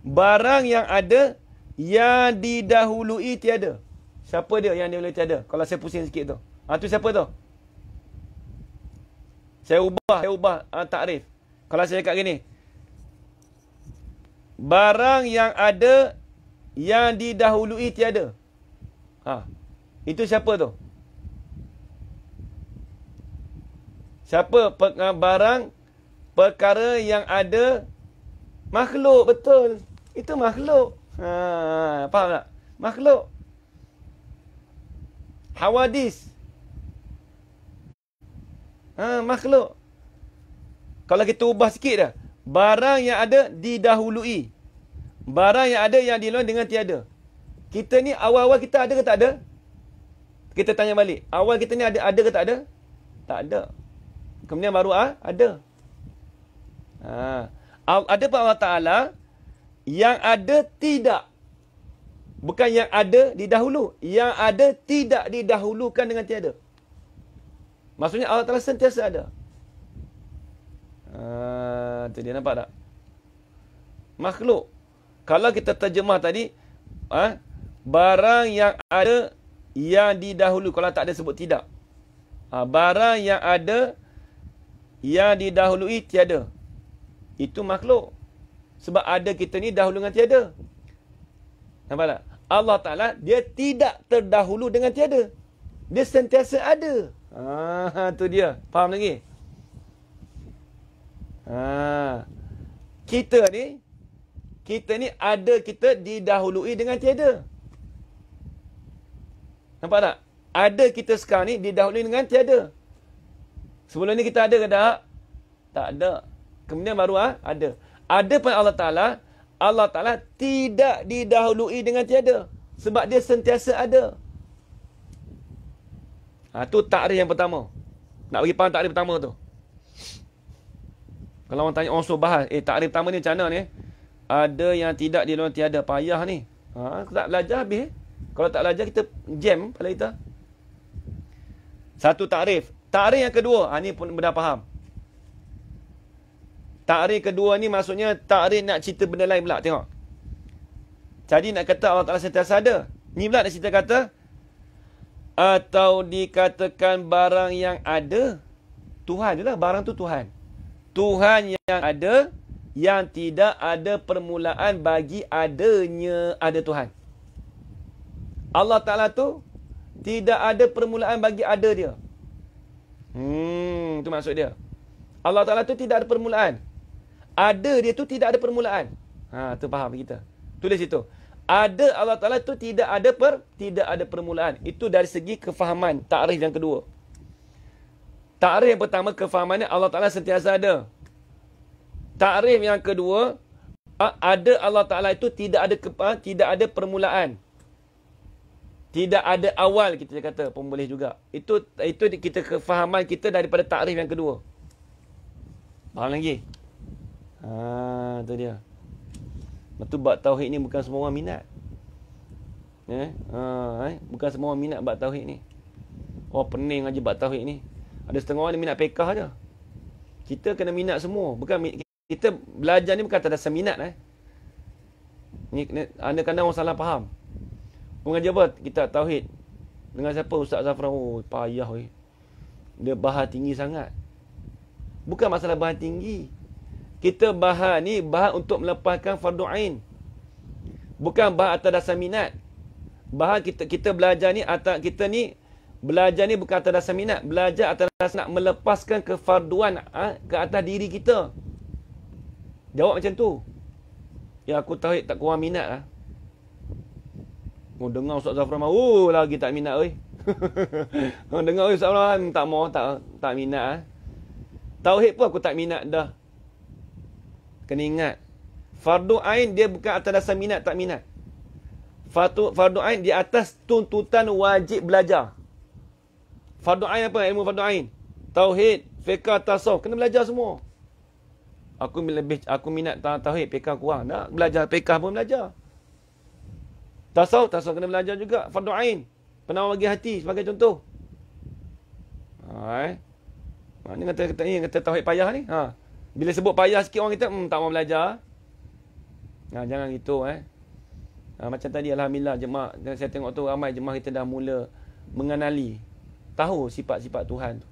Barang yang ada yang didahului tiada. Siapa dia yang didahului tiada? Kalau saya pusing sikit tu. Tu siapa tu? Saya ubah takrif. Kalau saya cakap gini. Barang yang ada yang didahului tiada. Itu siapa tu? Siapa barang perkara yang ada makhluk, betul. Itu makhluk. Faham tak? Makhluk. Hawadis. Makhluk. Kalau kita ubah sikit dah. Barang yang ada didahului. Barang yang ada yang didahului dengan tiada. Kita ni awal-awal kita ada ke tak ada? Kita tanya balik. Awal kita ni ada ke tak ada? Tak ada. Kemudian baru ada. Ada pun Allah Ta'ala Yang ada tidak. Bukan yang ada didahulu. Yang ada tidak didahulukan dengan tiada. Maksudnya Allah Ta'ala sentiasa ada. Tu dia, nampak tak? Makhluk. Kalau kita terjemah tadi, barang yang ada yang didahulu. Kalau tak ada sebut tidak. Barang yang ada yang didahului tiada. Itu makhluk. Sebab ada kita ni dahulu dengan tiada. Nampak tak? Allah Ta'ala, dia tidak terdahulu dengan tiada. Dia sentiasa ada. Tu dia. Faham lagi? Kita ni ada, kita didahului dengan tiada. Nampak tak? Ada kita sekarang ni didahului dengan tiada. Sebelum ni kita ada ke tak? Tak ada. Kemudian baru ada. Ada pun Allah Ta'ala tidak didahului dengan tiada. Sebab dia sentiasa ada. Tu takrif yang pertama. Nak bagi faham takrif pertama tu. Kalau orang tanya, orang suruh bahas, takrif pertama ni macam mana ni? Ada yang tidak didahului tiada. Payah ni. Tak belajar habis. Kalau tak belajar, kita jam kepala kita. Satu takrif. Takrif yang kedua, ni pun dah faham. Takrif kedua ni maksudnya takrif nak cerita benda lain pula. Tengok. Jadi nak kata Allah Ta'ala sentiasa ada. Ni pula nak cerita kata, atau dikatakan barang yang ada. Tuhan je lah. Barang tu Tuhan. Tuhan yang ada, yang tidak ada permulaan bagi adanya ada Tuhan. Allah Ta'ala tu tidak ada permulaan bagi ada dia. Itu maksud dia. Allah Ta'ala tu tidak ada permulaan. Ada dia tu tidak ada permulaan. Tu faham kita. Tulis situ. Ada Allah Ta'ala tu tidak ada permulaan. Itu dari segi kefahaman. Takrif yang kedua. Takrif yang pertama, kefahamannya Allah Ta'ala sentiasa ada. Takrif yang kedua, ada Allah Ta'ala itu tidak ada permulaan. Tidak ada awal, kita kata pun boleh juga. Itu kita kefahaman kita daripada takrif yang kedua. Faham lagi? Tu dia. Betul, bab tauhid ni bukan semua orang minat. Bukan semua orang minat bab tauhid ni. Pening aja bab tauhid ni. Ada setengah orang ni minat fiqh aja. Kita kena minat semua. Bukan kita belajar ni bukan atas dasar minat. Ni kadang-kadang orang salah faham. Mengajar apa? Kitab tauhid. Dengan siapa? Ustaz Zafran. Payah weh. Dia bahas tinggi sangat. Bukan masalah bahas tinggi. Kita bahas ni bahas untuk melepaskan fardu ain. Bukan bahas atas dasar minat. Bahas kita belajar ni belajar ni bukan atas dasar minat. Belajar atas dasar nak melepaskan kefarduan ke atas diri kita. Jawab macam tu. Ya, aku tauhid tak kurang minat lah. Dengar Ustaz Zafran lagi tak minat weh. Dengar Ustaz Zafran tak mau, tak minat. Tauhid pun aku tak minat dah. Kena ingat, fardu ain dia bukan atas dasar minat tak minat. Fardu ain di atas tuntutan wajib belajar. Fardu ain apa? Ilmu fardu ain. Tauhid, fiqh, tasawuf, kena belajar semua. Aku minat tauhid, fiqh kurang. Nak belajar fiqh pun belajar. Tasawuf kena belajar juga. Fardu ain. Penawar bagi hati sebagai contoh. Mana kata tauhid payah ni? Bila sebut payah sikit orang kita tak mau belajar. Jangan gitu macam tadi alhamdulillah jemaah saya tengok tu ramai jemaah kita dah mula mengenali, tahu sifat-sifat Tuhan tu.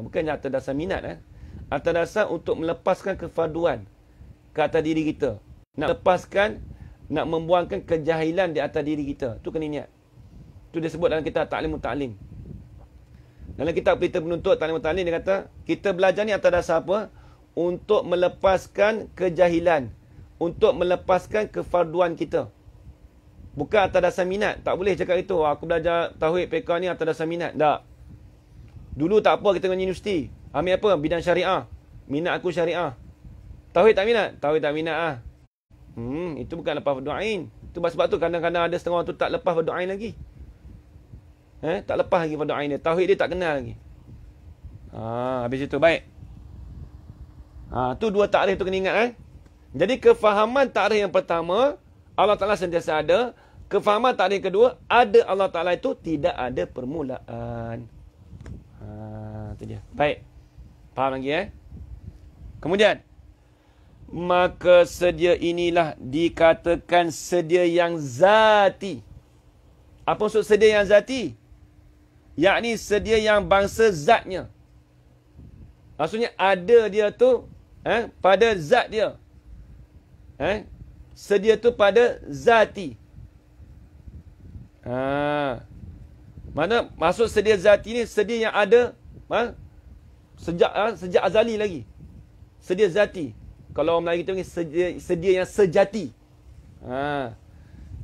Bukannya atas dasar minat atas dasar untuk melepaskan kefarduan ke atas diri kita. Nak lepaskan, nak membuangkan kejahilan di atas diri kita. Tu kena niat. Tu dia sebut dalam kitab Ta'limut Ta'lim. Dalam kitab Pelita Penuntut Ta'limut Ta'lim dia kata, kita belajar ni atas dasar apa? Untuk melepaskan kejahilan, untuk melepaskan kefarduan kita. Bukan atas dasar minat. Tak boleh cakap itu. Aku belajar tauhid fiqh ni atas dasar minat. Tak. Dulu tak apa kita dengan universiti. Ambil apa? Bidang syariah. Minat aku syariah. Tauhid tak minat? Tauhid tak minat itu bukan lepas fardu ain. Itu sebab tu kadang-kadang ada setengah orang tu tak lepas fardu ain lagi. Tak lepas lagi fardu ain dia. Tauhid dia tak kenal lagi. Habis itu baik. Tu dua takrif tu kena ingat Jadi kefahaman takrif yang pertama, Allah Ta'ala sentiasa ada. Kefahaman takrif yang kedua, ada Allah Ta'ala itu tidak ada permulaan. Itu dia. Baik. Faham lagi Kemudian, maka sedia inilah dikatakan sedia yang zati. Apa maksud sedia yang zati? Yakni sedia yang bangsa zatnya. Maksudnya ada dia tu pada zat dia. Sedia tu pada zati. Mana maksud sedia zati ni sedia yang ada sejak azali lagi. Sedia zati. Kalau orang Melayu kita panggil sedia yang sejati.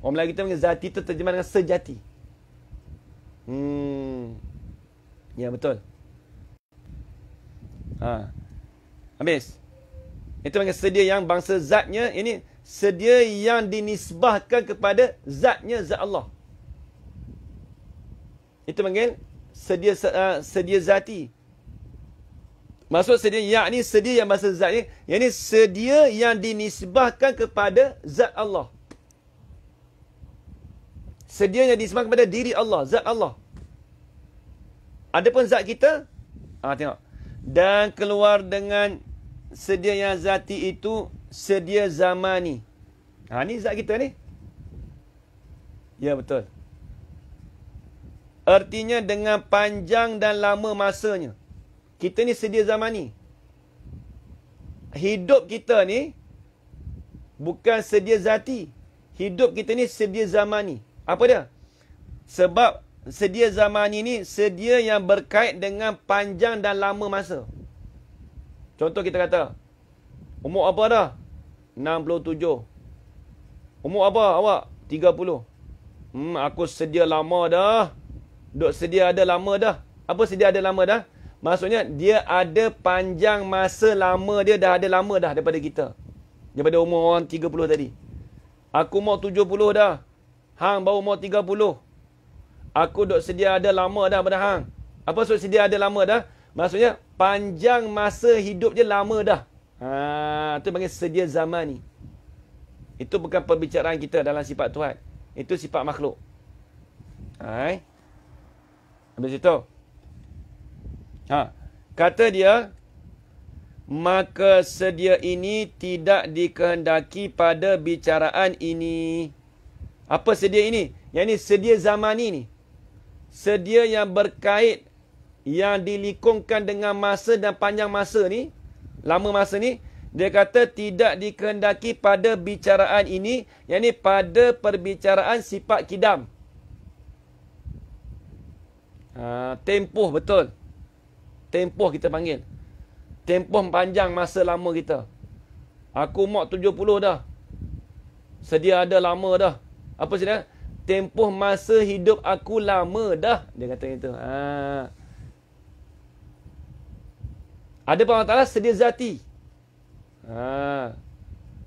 Orang Melayu kita panggil zati tu terjemah dengan sejati. Ya betul. Habis. Itu panggil sedia yang bangsa zatnya. Ini sedia yang dinisbahkan kepada zatnya zat Allah. Itu panggil sedia zati. Maksud sedia, yakni sedia yang bahasa zatnya, yakni sedia yang dinisbahkan kepada zat Allah. Sedia yang dinisbahkan kepada diri Allah, zat Allah. Adapun zat kita, tengok. Dan keluar dengan sedia yang zati itu sedia zamani. Ni zat kita ni. Ya betul. Artinya dengan panjang dan lama masanya. Kita ni sedia zamani. Hidup kita ni bukan sedia zati. Hidup kita ni sedia zamani. Apa dia? Sebab sedia zamani ni sedia yang berkait dengan panjang dan lama masa. Contoh kita kata, umur apa dah? 67. Umur apa awak? 30. Aku sedia lama dah. Duk sedia ada lama dah. Apa sedia ada lama dah? Maksudnya dia ada panjang masa lama, dia dah ada lama dah daripada kita. Daripada umur orang 30 tadi. Aku umur 70 dah. Hang baru umur 30. Aku duk sedia ada lama dah pada hang. Apa maksud sedia ada lama dah? Maksudnya panjang masa hidup dia lama dah. Itu panggil sedia zamani. Itu bukan perbicaraan kita dalam sifat Tuhan. Itu sifat makhluk. Habis itu. Kata dia, maka sedia ini tidak dikehendaki pada bicaraan ini. Apa sedia ini? Yang ini sedia zamani ni. Sedia yang berkait, yang dilikungkan dengan masa dan panjang masa ni, lama masa ni, dia kata tidak dikehendaki pada bicaraan ini, yang ini pada perbicaraan sifat kidam. Tempoh betul. Tempoh kita panggil. Tempoh panjang masa lama kita. Aku umur 70 dah. Sedia ada lama dah. Apa sedia? Tempoh masa hidup aku lama dah. Dia kata itu. Ada pun Allah Ta'ala sedia zati.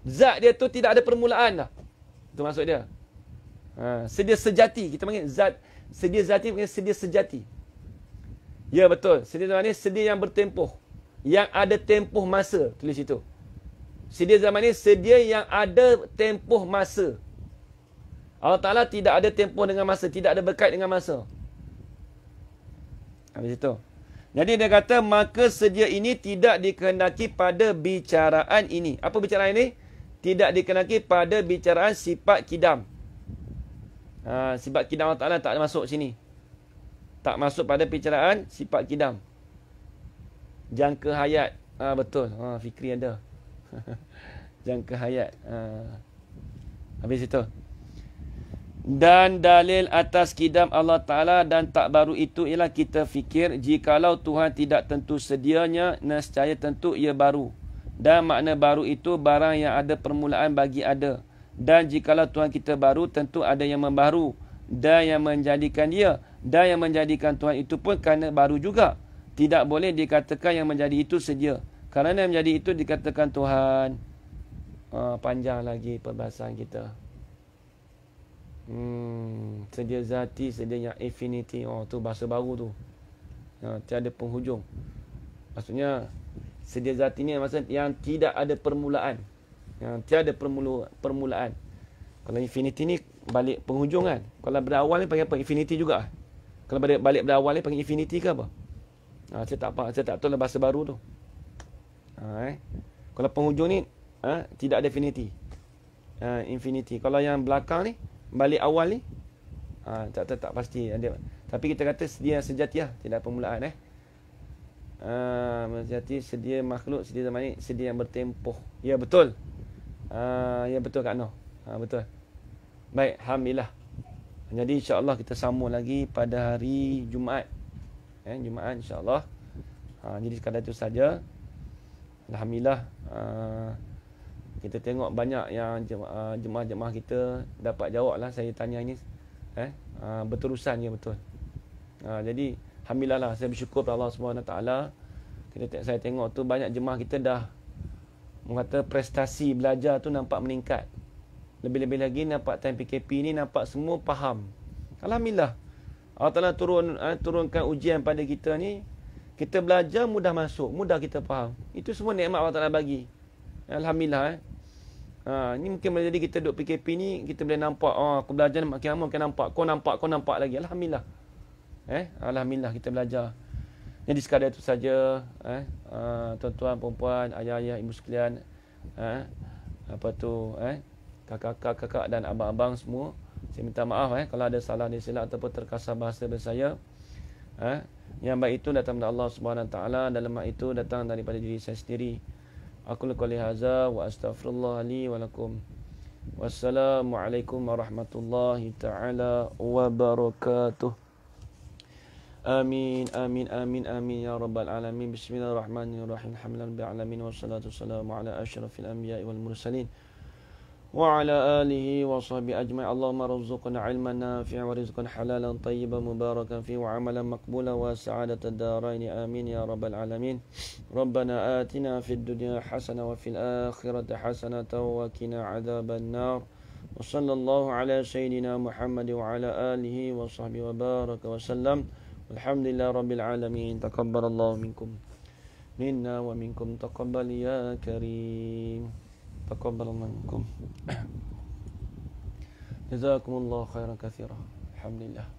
Zat dia tu tidak ada permulaan dah. Itu maksud dia. Sedia sejati. Kita panggil zat. Sedia zati panggil sedia sejati. Ya betul. Sedia zaman ni sedia yang bertempoh. Yang ada tempoh masa. Tulis itu. Sedia zaman ni sedia yang ada tempoh masa. Allah Ta'ala tidak ada tempoh dengan masa. Tidak ada berkait dengan masa. Habis itu. Jadi dia kata, maka sedia ini tidak dikehendaki pada bicaraan ini. Apa bicaraan ini? Tidak dikehendaki pada bicaraan sifat kidam. Sifat kidam Allah Ta'ala tak masuk sini. Tak masuk pada bicaraan sifat kidam. Jangka hayat. Betul. Fikri ada. Jangka hayat. Habis itu. Dan dalil atas kidam Allah Ta'ala dan tak baru itu ialah kita fikir jikalau Tuhan tidak tentu sedianya, nescaya tentu ia baru. Dan makna baru itu barang yang ada permulaan bagi ada. Dan jikalau Tuhan kita baru, tentu ada yang membaru. Dan yang menjadikan dia. Dan yang menjadikan Tuhan itu pun kerana baru juga. Tidak boleh dikatakan yang menjadi itu sedia. Kerana yang menjadi itu dikatakan Tuhan. Panjang lagi perbahasan kita. Sedia zati, sedia yang infinity. Tu bahasa baru tu. Tiada penghujung. Maksudnya sedia zati ni maksud yang tidak ada permulaan. Tiada permulaan. Kalau infinity ni balik penghujung kan. Kalau berawal ni panggil apa? Infinity juga. Kalau balik berawal ni panggil infinity ke apa? Saya tak tahu lah bahasa baru tu. Kalau penghujung ni tidak ada infinity. Infinity. Kalau yang belakang ni balik awal ni tak pasti ada. Tapi kita kata sedia sejatiah, tidak permulaan sejati, sedia makhluk, sedia zaman ni, sedia yang bertempoh. Ya betul. Ya betul Kak Noh. Betul. Baik, alhamdulillah. Jadi insya-Allah kita sambung lagi pada hari Jumaat. Jumaat insya-Allah. Jadi sekadar itu saja. Alhamdulillah, kita tengok banyak yang jemaah-jemaah kita dapat jawab lah saya tanya ini. Berterusan, ya betul. Jadi alhamdulillah lah, saya bersyukur pada Allah SWT. Saya tengok tu banyak jemaah kita dah mengata prestasi belajar tu nampak meningkat. Lebih-lebih lagi nampak time PKP ni nampak semua faham. Alhamdulillah. Allah Ta'ala turunkan ujian pada kita ni. Kita belajar mudah masuk, mudah kita faham. Itu semua nikmat Allah Ta'ala bagi. Alhamdulillah. Ni mungkin boleh jadi kita duduk PKP ni, kita boleh nampak, aku belajar ni makin lama makin nampak. Kau nampak lagi. Alhamdulillah. Alhamdulillah kita belajar. Jadi sekadar itu saja, tuan-tuan, perempuan, ayah-ayah, ibu sekalian, kakak-kakak dan abang-abang semua. Saya minta maaf kalau ada salah dan silap ataupun terkasar bahasa dari saya. Yang baik itu datang dari Allah Subhanahu Wa Taala, dan lemah itu datang daripada diri saya sendiri. Aku qouli hadza wa astaghfirullah li wa lakum. Wassalamualaikum warahmatullahi taala wabarakatuh. Amin amin amin amin ya rabbal alamin. Bismillahirrahmanirrahim. Alhamdulillahil alamin wassalatu wassalamu ala asyrafil anbiya'i wal mursalin wa ala alihi wa sahbihi ajma'in. Allahumma rzuqna 'ilman nafi'an wa rizqan halalan tayyiban mubarakan fihi wa 'amalan maqbulan wa sa'adatad darain. Amin ya rabbal alamin. Rabbana atina fid dunya hasanah wa fil akhirati hasanah wa qina 'adzaban nar. Wa sallallahu ala sayyidina Muhammad wa ala alihi wa sahbihi wa baraka wa sallam. Alhamdulillah rabbil alamin. Taqabbalallahu minkum minna wa minkum taqabbal ya karim. Taqabbalallahu minkum. Jazakumullahu khairan katsiran. Alhamdulillah.